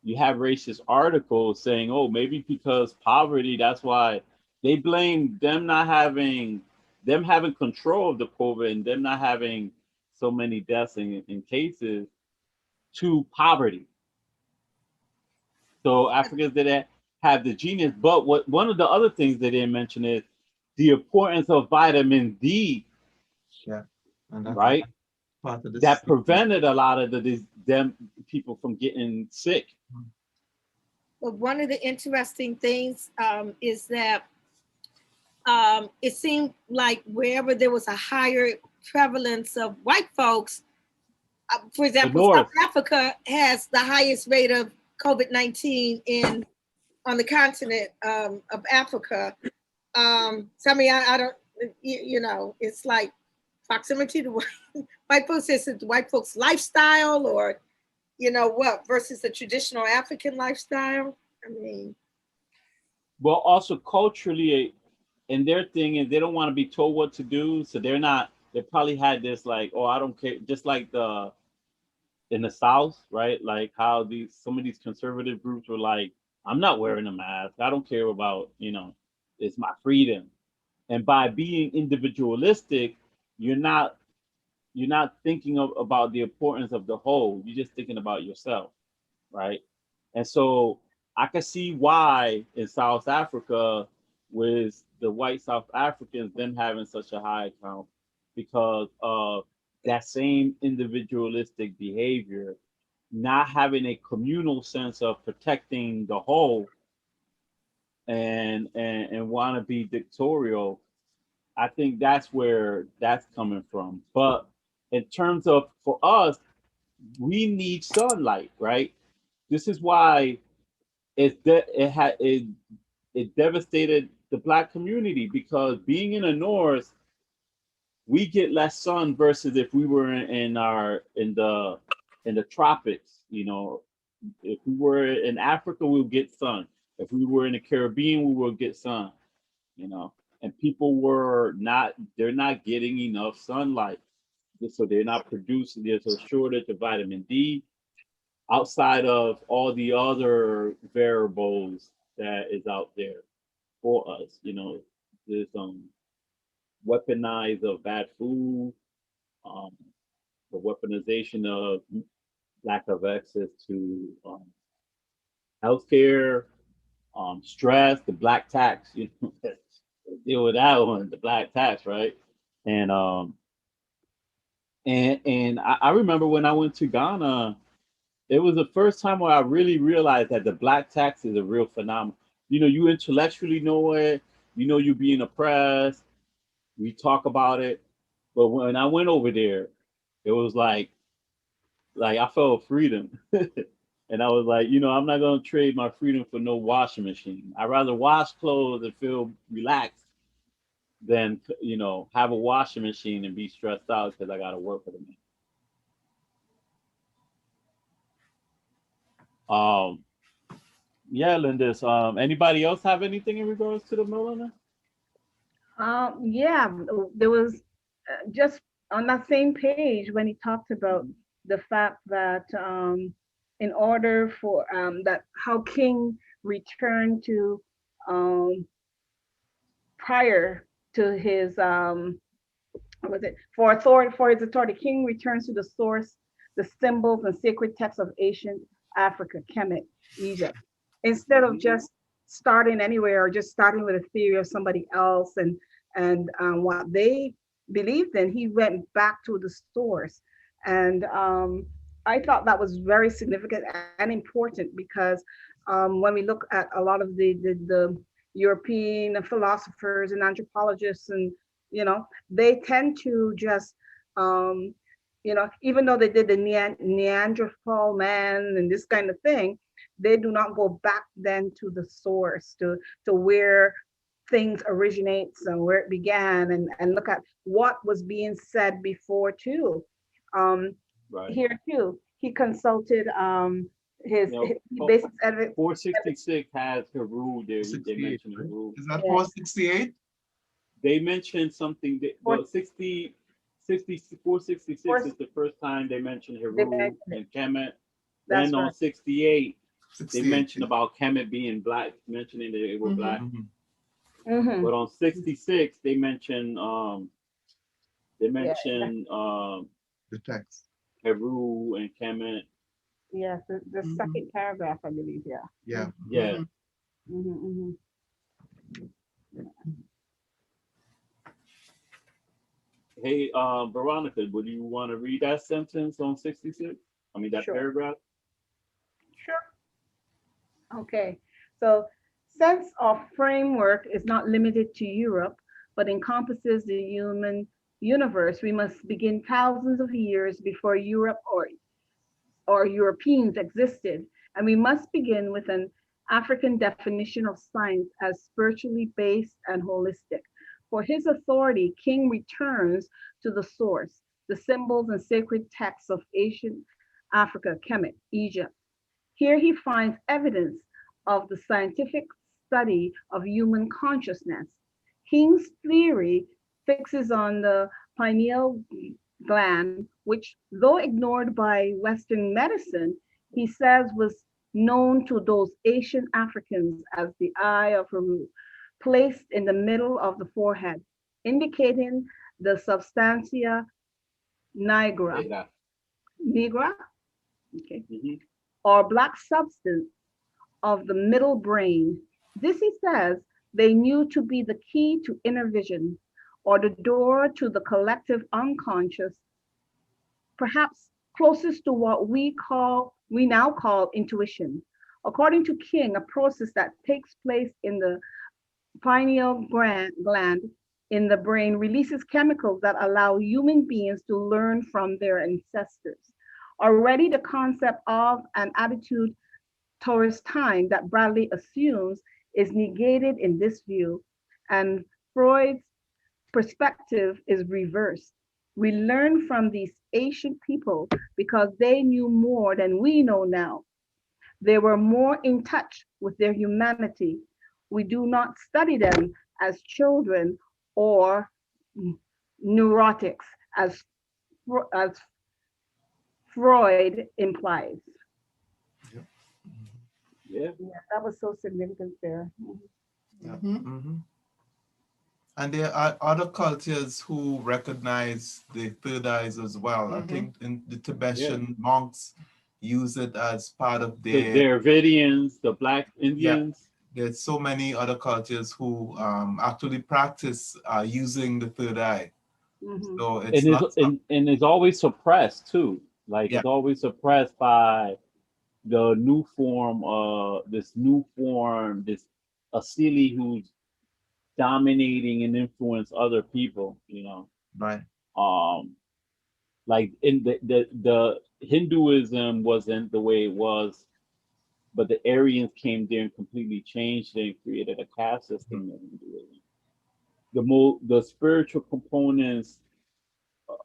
you have racist articles saying, oh, maybe because poverty, that's why they blame them having control of the COVID and them not having so many deaths in cases to poverty. So Africans didn't have the genius. But one of the other things they didn't mention is the importance of vitamin D. Yeah. And that's right? Part of That prevented a lot of them people from getting sick. But one of the interesting things is that it seemed like wherever there was a higher prevalence of white folks, for example, South Africa has the highest rate of COVID-19 on the continent of Africa. So I mean, I don't, it's like proximity to white folks. Is it white folks' lifestyle, or what, versus the traditional African lifestyle? I mean, well, also culturally, and their thing is they don't want to be told what to do, so they probably had this like, oh, I don't care, just like in the South, right? Like how some of these conservative groups were like, I'm not wearing a mask, I don't care about, it's my freedom. And by being individualistic, you're not thinking about the importance of the whole. You're just thinking about yourself, right? And so I can see why in South Africa, with the white South Africans, them having such a high count because of that same individualistic behavior, not having a communal sense of protecting the whole and want to be dictatorial. I think that's where that's coming from. But in terms of for us, we need sunlight, right? This is why it devastated the black community because being in the north, we get less sun versus if we were in the tropics. You know, if we were in Africa, we'll get sun. If we were in the Caribbean, we will get sun. You know, and people they're not getting enough sunlight, so they're not producing. There's a shortage of vitamin D outside of all the other variables that is out there for us. You know, there's weaponize of bad food, the weaponization of lack of access to healthcare, stress, the black tax. You know, deal with that one, the black tax, right? And I remember when I went to Ghana, it was the first time where I really realized that the black tax is a real phenomenon. You know, you intellectually know it, you know you're being oppressed, we talk about it. But when I went over there, it was like I felt freedom. And I was like, you know, I'm not gonna trade my freedom for no washing machine. I'd rather wash clothes and feel relaxed than, you know, have a washing machine and be stressed out because I gotta work for the man. Yeah, Lindis. Anybody else have anything in regards to the milliner? Yeah, there was just on that same page when he talked about the fact that in order for that how King returned to prior to his what was it for his authority, King returns to the source, the symbols and sacred texts of ancient Africa, Kemet, Egypt, instead of just starting anywhere or just starting with a theory of somebody else and what they believed in. He went back to the source, and I thought that was very significant and important because when we look at a lot of the European philosophers and anthropologists, and you know, they tend to just you know, even though they did the Neanderthal man and this kind of thing, they do not go back then to the source, to where things originates and where it began, and look at what was being said before too. Right. Here too, he consulted his, You know, his basic evidence. 466 has Heru there. They mentioned right? Heru. Is that Yeah. 468? They mentioned something that, well, 466 is the first time they mentioned Heru mentioned and Kemet. That's Then on right. 68, they 68. mentioned about Kemet being black, mentioning that they were Mhm. black. Mhm. Mhm. But on 66, they mentioned The text. Heru and Kemet. Yes, the Mhm. second paragraph, I believe. Yeah. Yeah. Yeah. Mm-hmm, Hey, Veronica, would you want to read that sentence on 66? I mean, that Sure. paragraph? Sure. Okay. So, sense of framework is not limited to Europe, but encompasses the human universe. We must begin thousands of years before Europe or Europeans existed, and we must begin with an African definition of science as spiritually based and holistic. For his authority, King returns to the source, the symbols and sacred texts of ancient Africa, Kemet, Egypt. Here he finds evidence of the scientific study of human consciousness. King's theory fixes on the pineal gland, which, though ignored by Western medicine, he says was known to those ancient Africans as the eye of Heru, placed in the middle of the forehead, indicating the substantia nigra, Yeah. nigra, okay, Mhm. or black substance of the middle brain. This, he says, they knew to be the key to inner vision, or the door to the collective unconscious, perhaps closest to what we now call intuition. According to King, a process that takes place in the pineal gland in the brain releases chemicals that allow human beings to learn from their ancestors. Already the concept of an attitude towards time that Bradley assumes is negated in this view, and Freud's perspective is reversed. We learn from these ancient people because they knew more than we know now. They were more in touch with their humanity. We do not study them as children or neurotics, as Freud implies. Yeah. Yeah, that was so significant there. Yeah. Mhm. And there are other cultures who recognize the third eyes as well. I think in the Tibetan monks use it as part of The their, Dravidians, the Black Indians. there's so many other cultures who actually practice using the third eye. Mhm. So it's not, And it's always suppressed too. Like Yeah. it's always suppressed by the new form, this Asili who's dominating and influence other people, you know. right. Like in the Hinduism wasn't the way it was, but the Aryans came there and completely changed it and created a caste system in Hinduism. The spiritual components,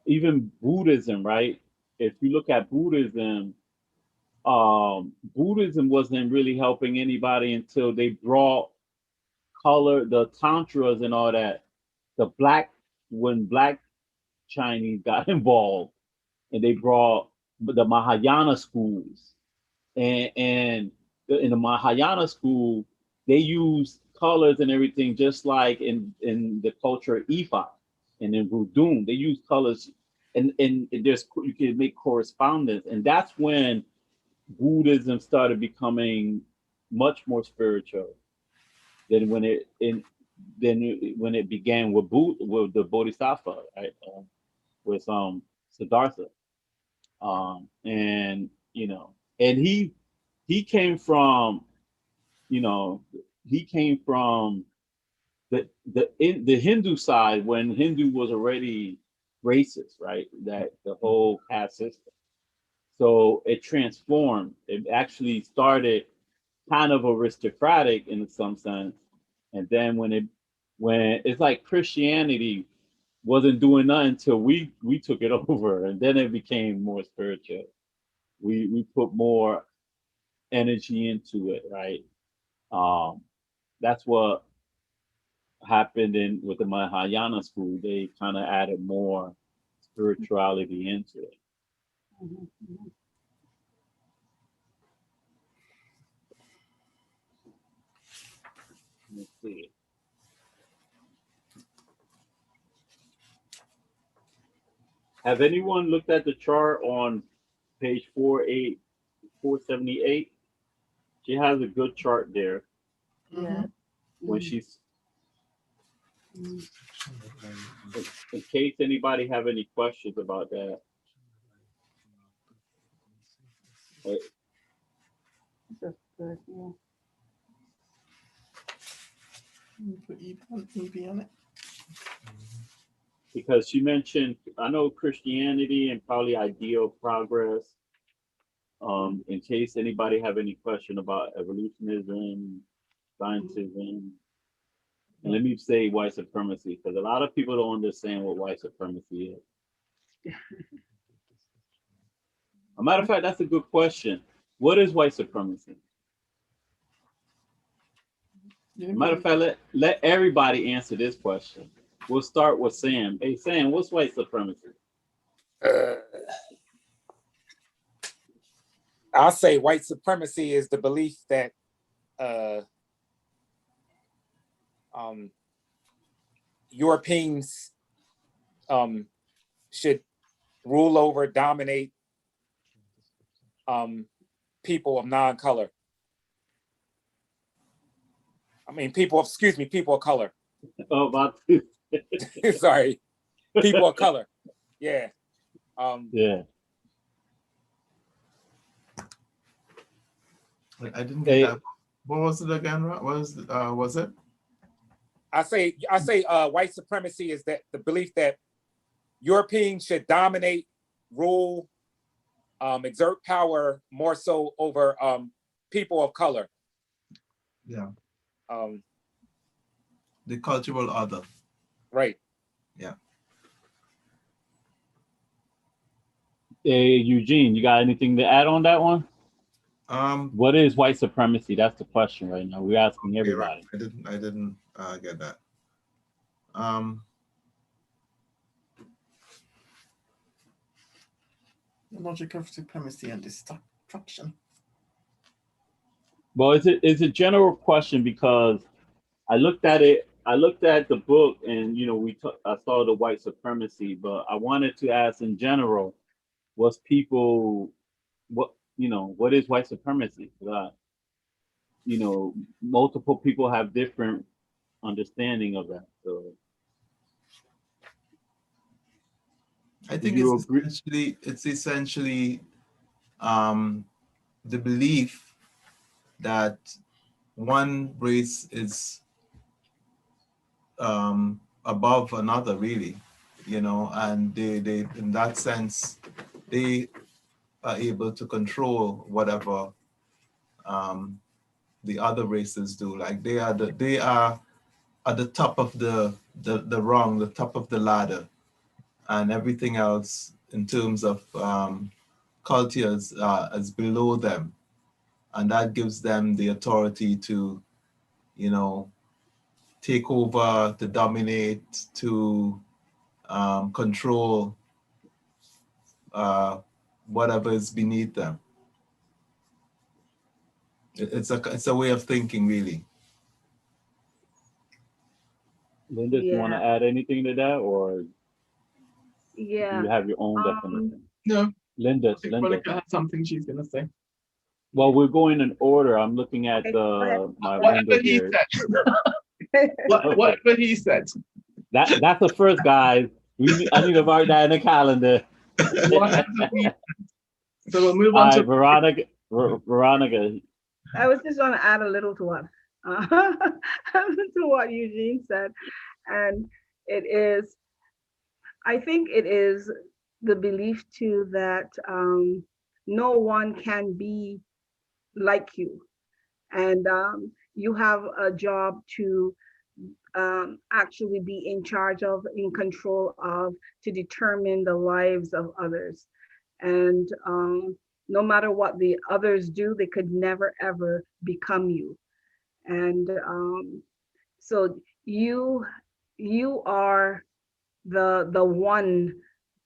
even Buddhism, right? If you look at Buddhism, Buddhism wasn't really helping anybody until they brought color, the tantras and all that. When black Chinese got involved, and they brought the Mahayana schools, and in the Mahayana school, they use colors and everything just like in the culture of Ifa and in Voodoo. They use colors, and there's you can make correspondence, and that's when Buddhism started becoming much more spiritual than when it began with the Bodhisattva, right? With Siddhartha, and you know, and he came from, you know, he came from the Hindu side when Hindu was already racist, right? That the whole caste system. So it transformed. It actually started kind of aristocratic in some sense, and then when it's like Christianity wasn't doing nothing until we took it over, and then it became more spiritual. We put more energy into it, right? That's what happened in with the Mahayana school. They kind of added more spirituality into it. Mhm. Mhm. Let's see. Have anyone looked at the chart on page 478? She has a good chart there Yeah. when Mhm. she's, Mhm. in case anybody have any questions about that. That's good. Yeah. Put EV on it. Because she mentioned, I know Christianity and probably ideal progress. In case anybody have any question about evolutionism, scientism, and let me say white supremacy, because a lot of people don't understand what white supremacy is. A matter of fact, that's a good question. What is white supremacy? Matter of fact, let everybody answer this question. We'll start with Sam. Hey, Sam, what's white supremacy? I'll say white supremacy is the belief that Europeans should rule over, dominate people of non-color. mean, people, excuse me, people of color. Oh, about to. Sorry, people of color. Yeah. Yeah. I didn't get that. What was it again? What was it? I say white supremacy is that the belief that Europeans should dominate, rule, exert power more so over people of color. Yeah. Um, The cultural other. right. Yeah. Hey, Eugene, you got anything to add on that one? What is white supremacy? That's the question right now. We're asking everybody. Right. I didn't get that. The logic of supremacy and destruction. Well, it's a general question because I looked at it. I looked at the book, and you know, I saw the white supremacy, but I wanted to ask in general, what is white supremacy? You know, multiple people have different understanding of that. So I think it's essentially the belief that one race is above another, really, you know, and they in that sense they are able to control whatever the other races do. Like they are at the top of the rung, the top of the ladder, and everything else in terms of cultures is below them, and that gives them the authority to, you know, take over, to dominate, to control whatever is beneath them. It's a way of thinking, really. Linda, do you want to add anything to that, or do you have your own definition? No. Linda. Monica has something she's gonna say. Well, we're going in order. I'm looking at my window here. Whatever he said. That's the first, guys. I need to mark that in the calendar. So we'll move on to Veronica. I was just going to add a little to what to what Eugene said, and I think it is the belief too that no one can be like you, and you have a job to actually be in charge of, in control of, to determine the lives of others. And no matter what the others do, they could never, ever become you. And so you are the one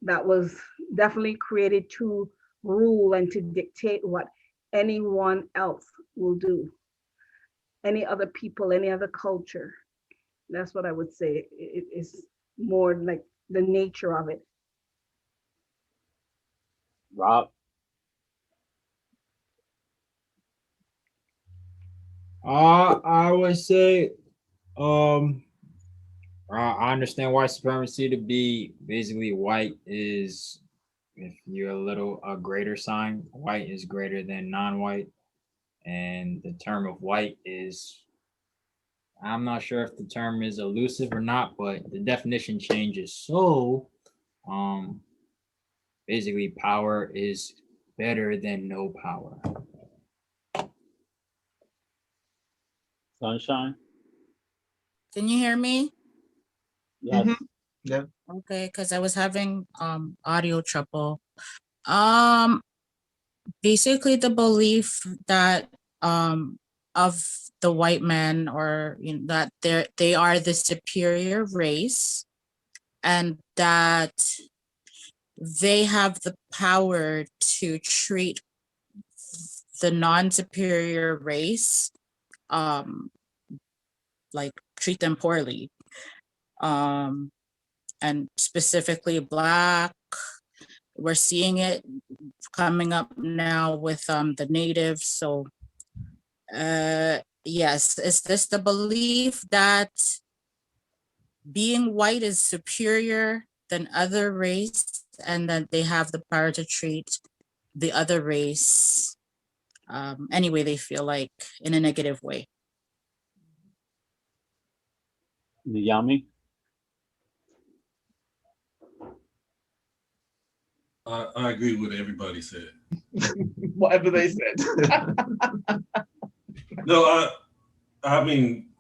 that was definitely created to rule and to dictate what anyone else will do. Any other people, any other culture. That's what I would say. It is more like the nature of it. Rob? I would say, I understand white supremacy to be basically white is, if you're a greater sign, white is greater than non-white. And the term of white is, I'm not sure if the term is elusive or not, but the definition changes. So basically power is better than no power. Sunshine? Can you hear me? Yes. Yeah. Okay, because I was having audio trouble. Basically the belief that of the white man, or that they are the superior race, and that they have the power to treat the non-superior race, like treat them poorly, and specifically Black. We're seeing it coming up now with the natives. So Yes, is this the belief that being white is superior than other race and that they have the power to treat the other race any way they feel like in a negative way? Yami? I agree with what everybody said. Whatever they said. No, I mean,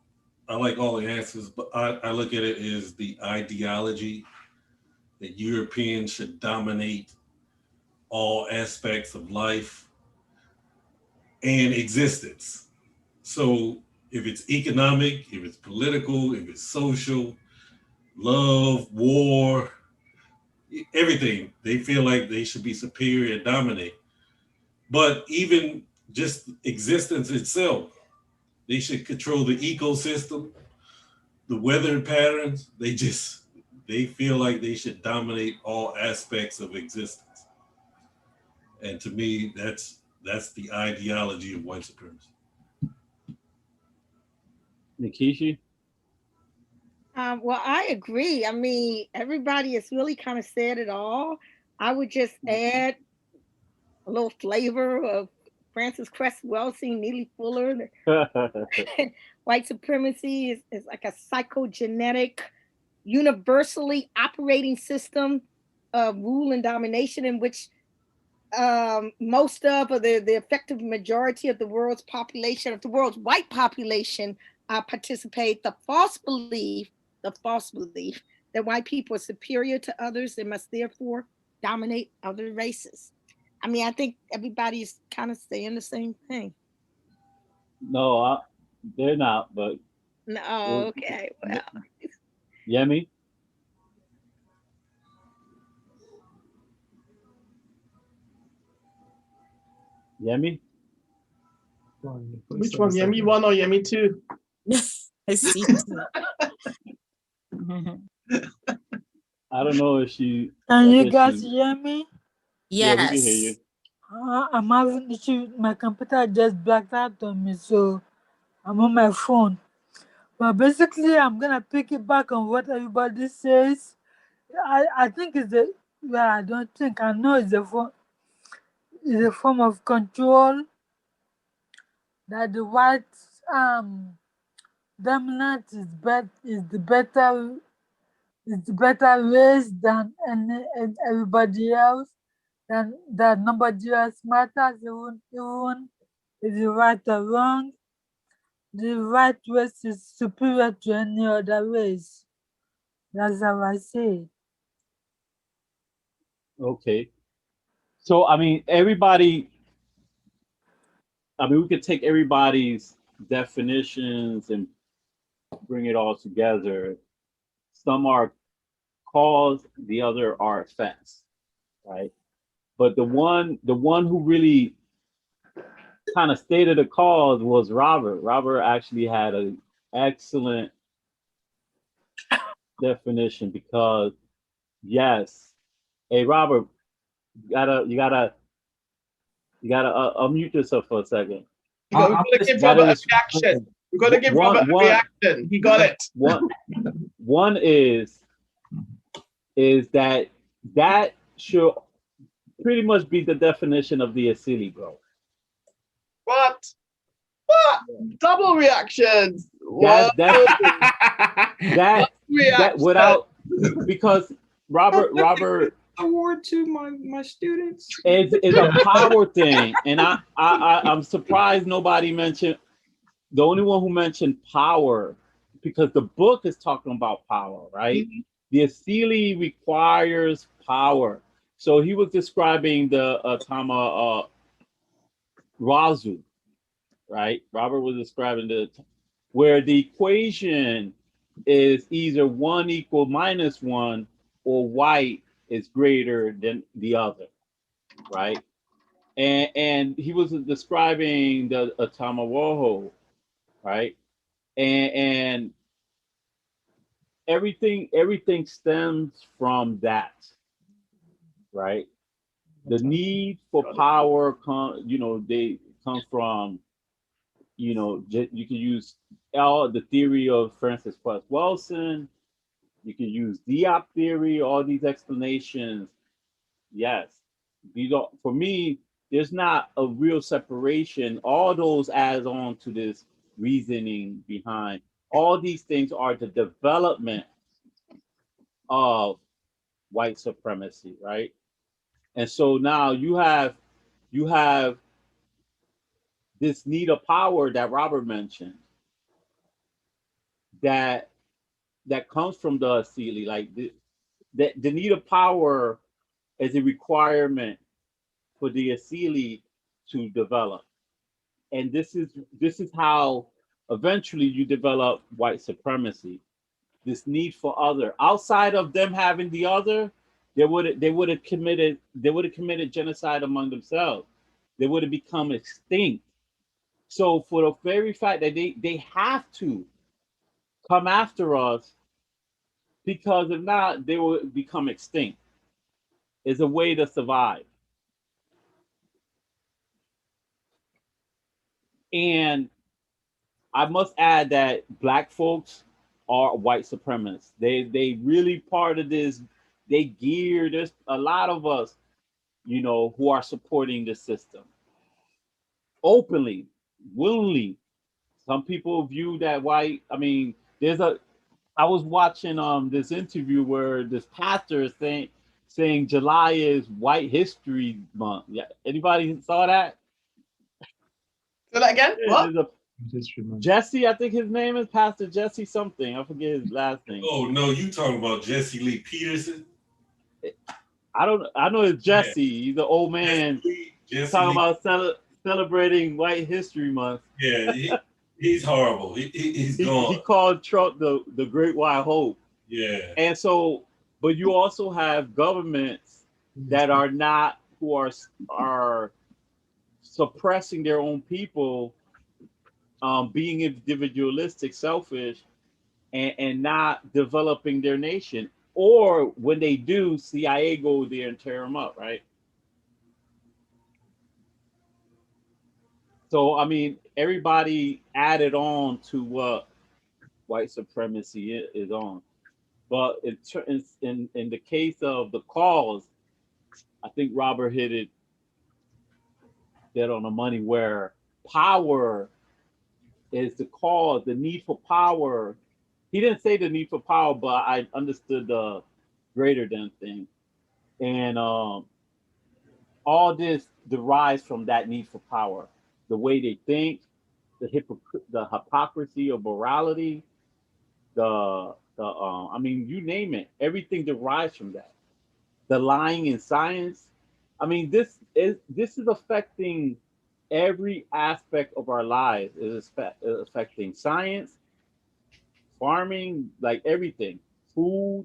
I like all the answers, but I look at it as the ideology that Europeans should dominate all aspects of life and existence. So if it's economic, if it's political, if it's social, love, war, everything, they feel like they should be superior and dominate. But even just existence itself, they should control the ecosystem, the weather patterns. They feel like they should dominate all aspects of existence. And to me, that's the ideology of white supremacy. Nikishi? Well, I agree. I mean, everybody has really kind of said it all. I would just add a little flavor of Francis Cress Welsing, Neely Fuller. White supremacy is like a psychogenetic, universally operating system of rule and domination in which most of or the effective majority of the world's population, of the world's white population, participate. The false belief that white people are superior to others and must therefore dominate other races. I mean, I think everybody's kind of saying the same thing. No, they're not, but. No, okay, well. Yemi? Yemi? Which one, Yemi 1 or Yemi 2? I see. I don't know if she. Can you guys hear me? Yes. Yeah, we can hear you. I'm having issue. My computer just blacked out on me, so I'm on my phone. But basically, I'm gonna pick it back on what everybody says. I think it's a well, I don't think I know it's a form of control that the white dominant is the better race than and everybody else. That nobody else matters, even if you're right or wrong. The right race is superior to any other race. That's how I say it. Okay. So, I mean, we could take everybody's definitions and bring it all together. Some are cause, the other are effects, right? But the one who really kind of stated the cause was Robert. Robert actually had an excellent definition because, yes, hey Robert, you gotta unmute yourself for a second. We've got to give Robert a reaction. We've got to give Robert a reaction. He got it. One is that should pretty much be the definition of the Asili, bro. What? Double reactions. That without, because Robert award to my students. It's a power thing, and I'm surprised nobody mentioned. The only one who mentioned power, because the book is talking about power, right? Mm-hmm. The Asili requires power. So he was describing the Tama Razu, right? Robert was describing where the equation is either 1 equal -1 or white is greater than the other, right? And he was describing the Atamawoho, right? And everything stems from that, right? The need for power they come from You know, you can use all the theory of Francis Plus Wilson. You can use Diop theory, all these explanations. Yes, these are, for me, there's not a real separation. All those adds on to this reasoning behind. All these things are the development of white supremacy, right? And so now you have this need of power that Robert mentioned that comes from the Asili, like the need of power is a requirement for the Asili to develop. And this is how eventually you develop white supremacy. This need for other. Outside of them having the other, they would have committed genocide among themselves. They would have become extinct. So for the very fact that they have to come after us, because if not, they will become extinct. Is a way to survive. And I must add that black folks are white supremacists. They really part of this. They gear. There's a lot of us, who are supporting the system openly, willingly. Some people view that white. I mean, there's a. I was watching this interview where this pastor is saying July is White History Month. Yeah, anybody saw that? Say that again. Yeah, What? there's a Jesse, I think his name is Pastor Jesse something. I forget his last name. Oh no, you talking about Jesse Lee Peterson? I know it's Jesse. He's the old man Jesse talking Lee. about celebrating White History Month. Yeah, he's horrible. He's gone. He called Trump the Great White Hope. Yeah. And so, but you also have governments that are not, who are suppressing their own people, being individualistic, selfish, and not developing their nation. Or when they do, CIA go there and tear them up, right? So I mean, everybody added on to what white supremacy is on. But in the case of the cause, I think Robert hit it dead on the money, where power is the cause, the need for power. He didn't say the need for power, but I understood the greater than thing. And all this derives from that need for power. The way they think, the hypocrisy of morality, I mean, you name it, everything derives from that. The lying in science. I mean, this is affecting every aspect of our lives. It is affecting science, farming, like everything, food,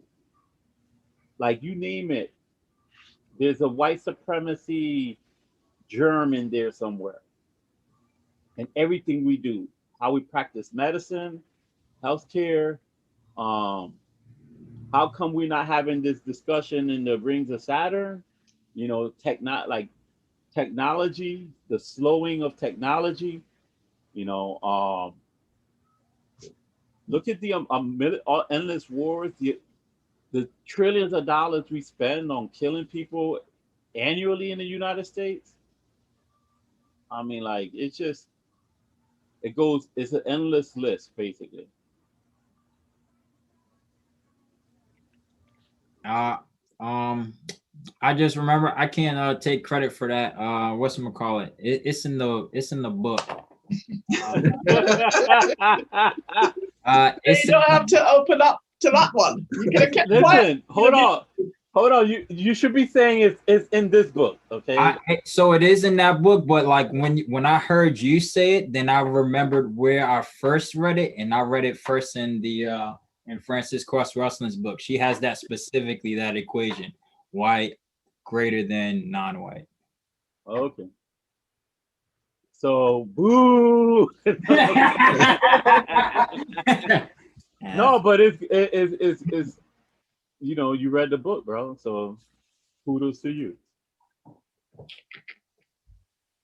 like you name it. There's a white supremacy germ in there somewhere. And everything we do, how we practice medicine, healthcare, um, how come we're not having this discussion in the rings of Saturn? Like technology, the slowing of technology. You know, look at the endless wars, the trillions of dollars we spend on killing people annually in the United States. I mean, like it's an endless list, basically. Uh, um, I just remember I can't take credit for that. What's gonna call it? It's in the book. You don't have to open up to that one. You could have kept quiet. Listen, hold on. You should be saying it's in this book, okay? So it is in that book, but like when I heard you say it, then I remembered where I first read it, and I read it first in the in Frances Cross Russell's book. She has that specifically, that equation, white greater than non-white. Okay. So boo. No, but it's you read the book, bro. So kudos to you.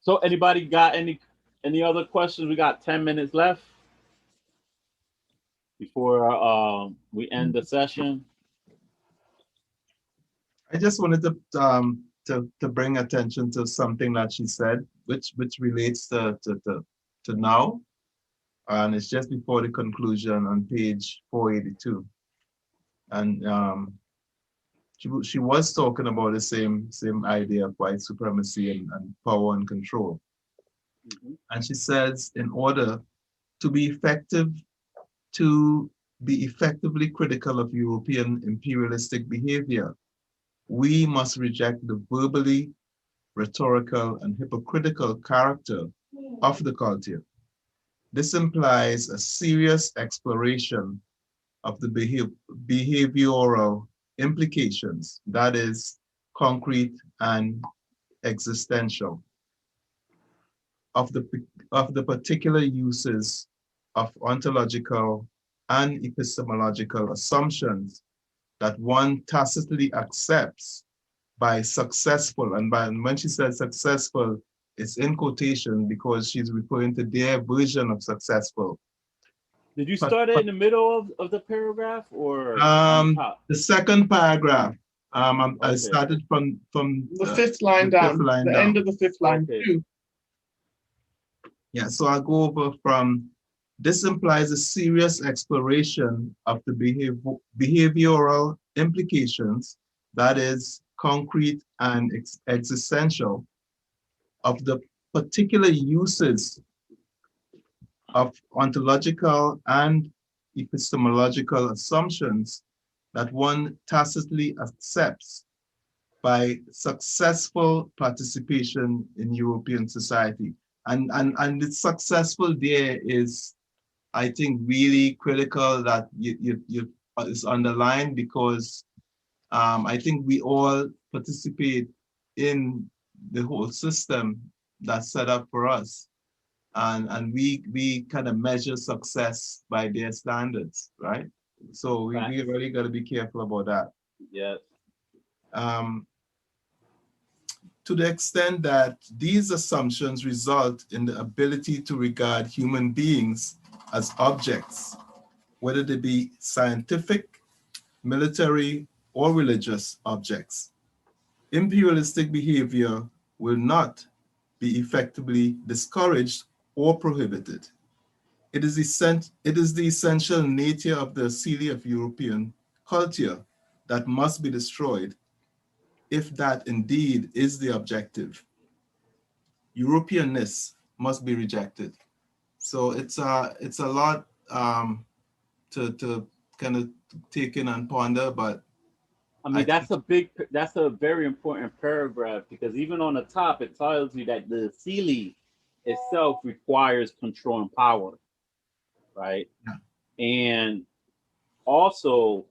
So anybody got any Any other questions? We got 10 minutes left before we end the session. I just wanted to bring attention to something that she said, which relates to now, and it's just before the conclusion on page 482, and she was talking about the same idea of white supremacy and power and control, and she says, in order to be effectively critical of European imperialistic behavior, we must reject the verbally, rhetorical, and hypocritical character of the culture. This implies a serious exploration of the behavioral implications, that is, concrete and existential, of the particular uses of ontological and epistemological assumptions that one tacitly accepts by successful, and when she says successful, it's in quotation because she's referring to their version of successful. Did you start it in the middle of the paragraph or on top? The second paragraph. I Okay. started from The fifth line down, the end of the fifth line too. Yeah, so I'll go over from, this implies a serious exploration of the behavioral implications, that is, concrete and existential, of the particular uses of ontological and epistemological assumptions that one tacitly accepts by successful participation in European society. And the successful there is, I think, really critical that is underlined, because I think we all participate in the whole system that's set up for us. And we kind of measure success by their standards, right? So we really got to be careful about that. Yes. To the extent that these assumptions result in the ability to regard human beings as objects, whether they be scientific, military, or religious objects, imperialistic behavior will not be effectively discouraged or prohibited. It is the essential nature of the Celia of European culture that must be destroyed, if that indeed is the objective. Europeanness must be rejected. So it's a lot to kind of take in and ponder, but I mean, that's a very important paragraph, because even on the top, it tells you that the Sealy itself requires control and power, right? Yeah. And also,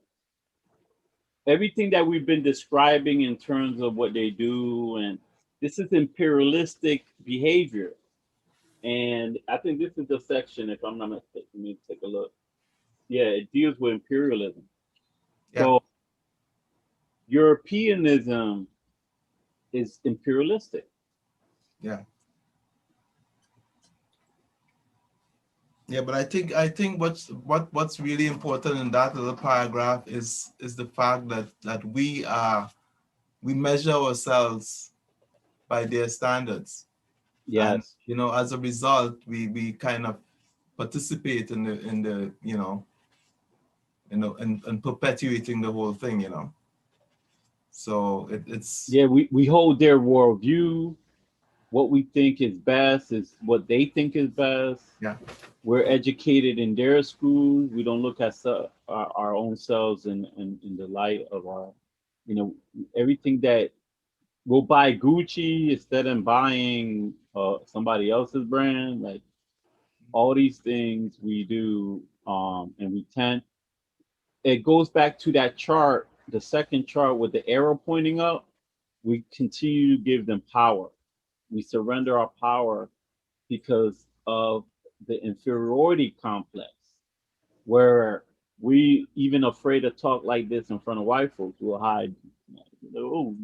everything that we've been describing in terms of what they do, and this is imperialistic behavior. And I think this is the section, if I'm not mistaken, let me take a look. Yeah, it deals with imperialism. Yeah. So Europeanism is imperialistic. Yeah. Yeah, but I think what's really important in that little paragraph is the fact that we measure ourselves by their standards. Yes. And, you know, as a result, we kind of participate in the and perpetuating the whole thing, you know. So it's we hold their worldview. What we think is best is what they think is best. Yeah. We're educated in their schools. We don't look at our own selves in the light of our, you know, everything that we'll buy Gucci instead of buying somebody else's brand. Like all these things we do, and we tend. It goes back to that chart, the second chart with the arrow pointing up. We continue to give them power. We surrender our power because of the inferiority complex, where we even afraid to talk like this in front of white folks. We'll hide. Oh,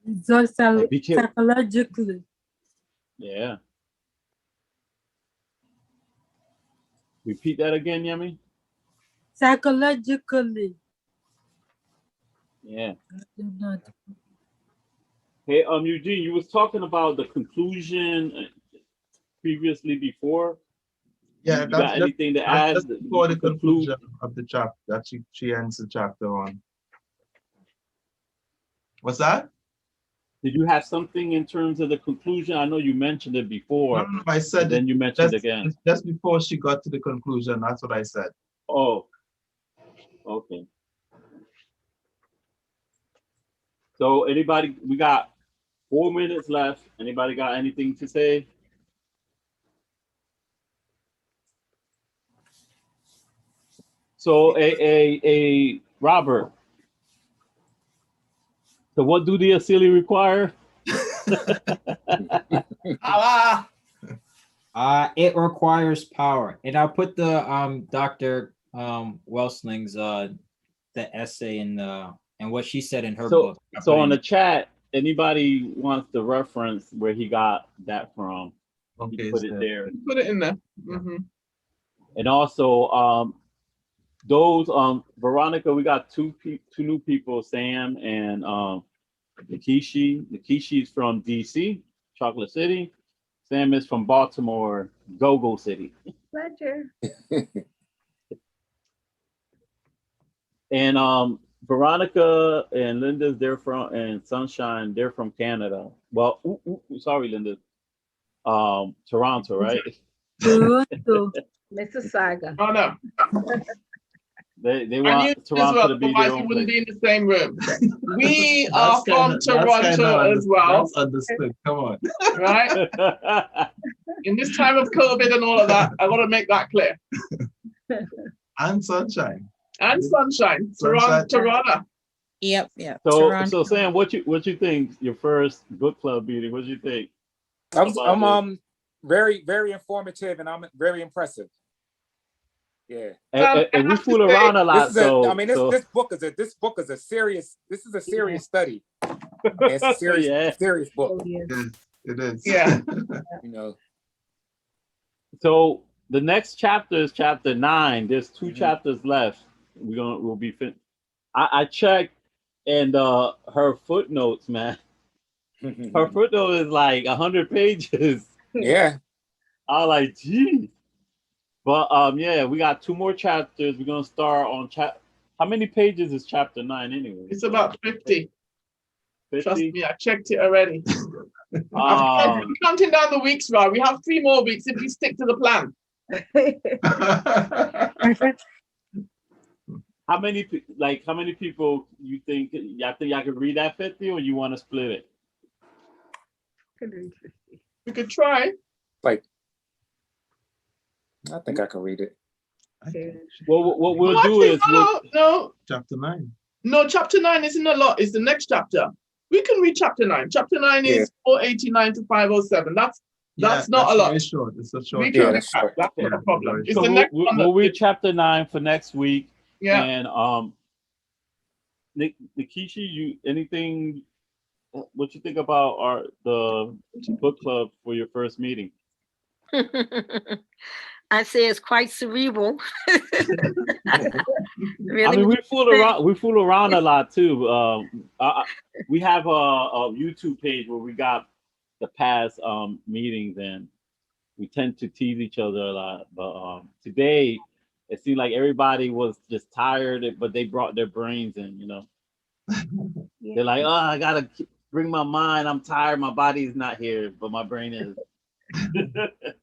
it's just psychologically. Yeah. Repeat that again, Yemi. Psychologically. Yeah. I do not. Hey, Eugene, you was talking about the conclusion previously before. Yeah, You that's got anything to that's add? just You before the can conclude. conclusion of the chapter that she ends the chapter on. What's that? Did you have something in terms of the conclusion? I know you mentioned it before, No, I said and then you mentioned again. just before she got to the conclusion. That's what I said. Oh, okay. So anybody, we got 4 minutes left. Anybody got anything to say? So a Robert. So what do the Asili require? Allah. It requires power, and I'll put the Dr. Welsling's the essay in the and what she said in her book. So on the chat, anybody wants the reference where he got that from? Okay, Put it there. Put it in there. Mm-hmm. And also those Veronica, we got two new people, Sam and Nikishi. Nikishi's from DC, Chocolate City. Sam is from Baltimore, Go-Go City. Pleasure. And Veronica and Linda's, they're from, and Sunshine, they're from Canada. Well, sorry, Linda. Toronto, right? Toronto. Mississauga. Oh no. They I want knew Toronto well, to be otherwise their we own wouldn't place. be in the same room. We are from Toronto as well. That's understood. Come on. Right? In this time of COVID and all of that, I want to make that clear. And Sunshine. And Sunshine. Sunshine. Toronto. Yep, yep. So Toronto. Sam, what you think? Your first book club meeting? What you think? I'm very, very informative, and I'm very impressive. Yeah. And we fool around a lot. This book is a serious study. It's a serious book. Yes, it is. Yeah. You know. So the next chapter is chapter 9. There's 2 chapters left. We'll be finished. I checked, and her footnotes, man. Her footnote is like 100 pages. Yeah. I was like, geez. But yeah, we got 2 more chapters. We're gonna start on how many pages is chapter 9 anyway? It's about 50. 50? Trust me, I checked it already. I'm counting down the weeks, right? We have 3 more weeks if we stick to the plan. How many people you think y'all can read that 50, or you want to split it? We could try. Like, I think I can read it. Well, what we'll do is no. Chapter 9. No, chapter 9 isn't a lot. It's the next chapter. We can read chapter 9. Chapter 9 is 489 to 507. That's not a lot. Very short. It's a short. We can do that. That's not a problem. It's the next one. We'll read chapter 9 for next week. Yeah. And Nikishi, anything? What you think about the book club for your first meeting? I say it's quite cerebral. Really, I mean, we fool around a lot too. We have a YouTube page where we got the past meetings, and we tend to tease each other a lot. But today, it seemed like everybody was just tired, but they brought their brains in. You know, they're like, "Oh, I gotta bring my mind. I'm tired. My body is not here, but my brain is."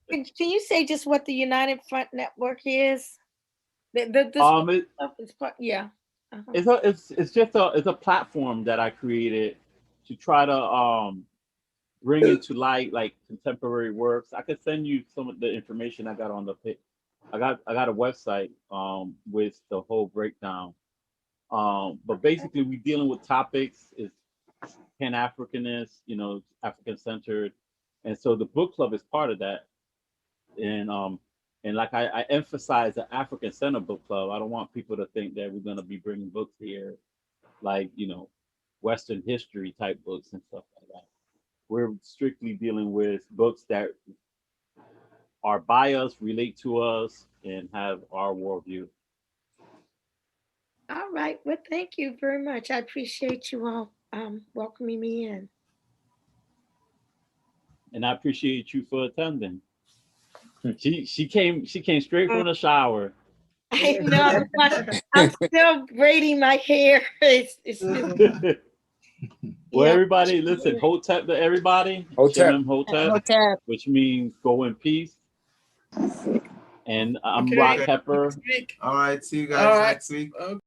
Can you say just what the United Front Network is? It's a platform that I created to try to bring into light like contemporary works. I could send you some of the information I got on the page. I got a website with the whole breakdown. But basically, we're dealing with topics is Pan-Africanist, African centered, and so the book club is part of that. And like I emphasize the African Center Book Club. I don't want people to think that we're going to be bringing books here, like, Western history type books and stuff like that. We're strictly dealing with books that are by us, relate to us, and have our worldview. All right. Well, thank you very much. I appreciate you all welcoming me in. And I appreciate you for attending. She came straight from the shower. I know. I'm still braiding my hair. It's still, Well, yeah. everybody, listen, Hotep to everybody. Hotep. Shalom Hotep, Hotep. which means go in peace. And I'm Okay. Rock Pepper. Next week. All right, see you All guys right. next week. Okay.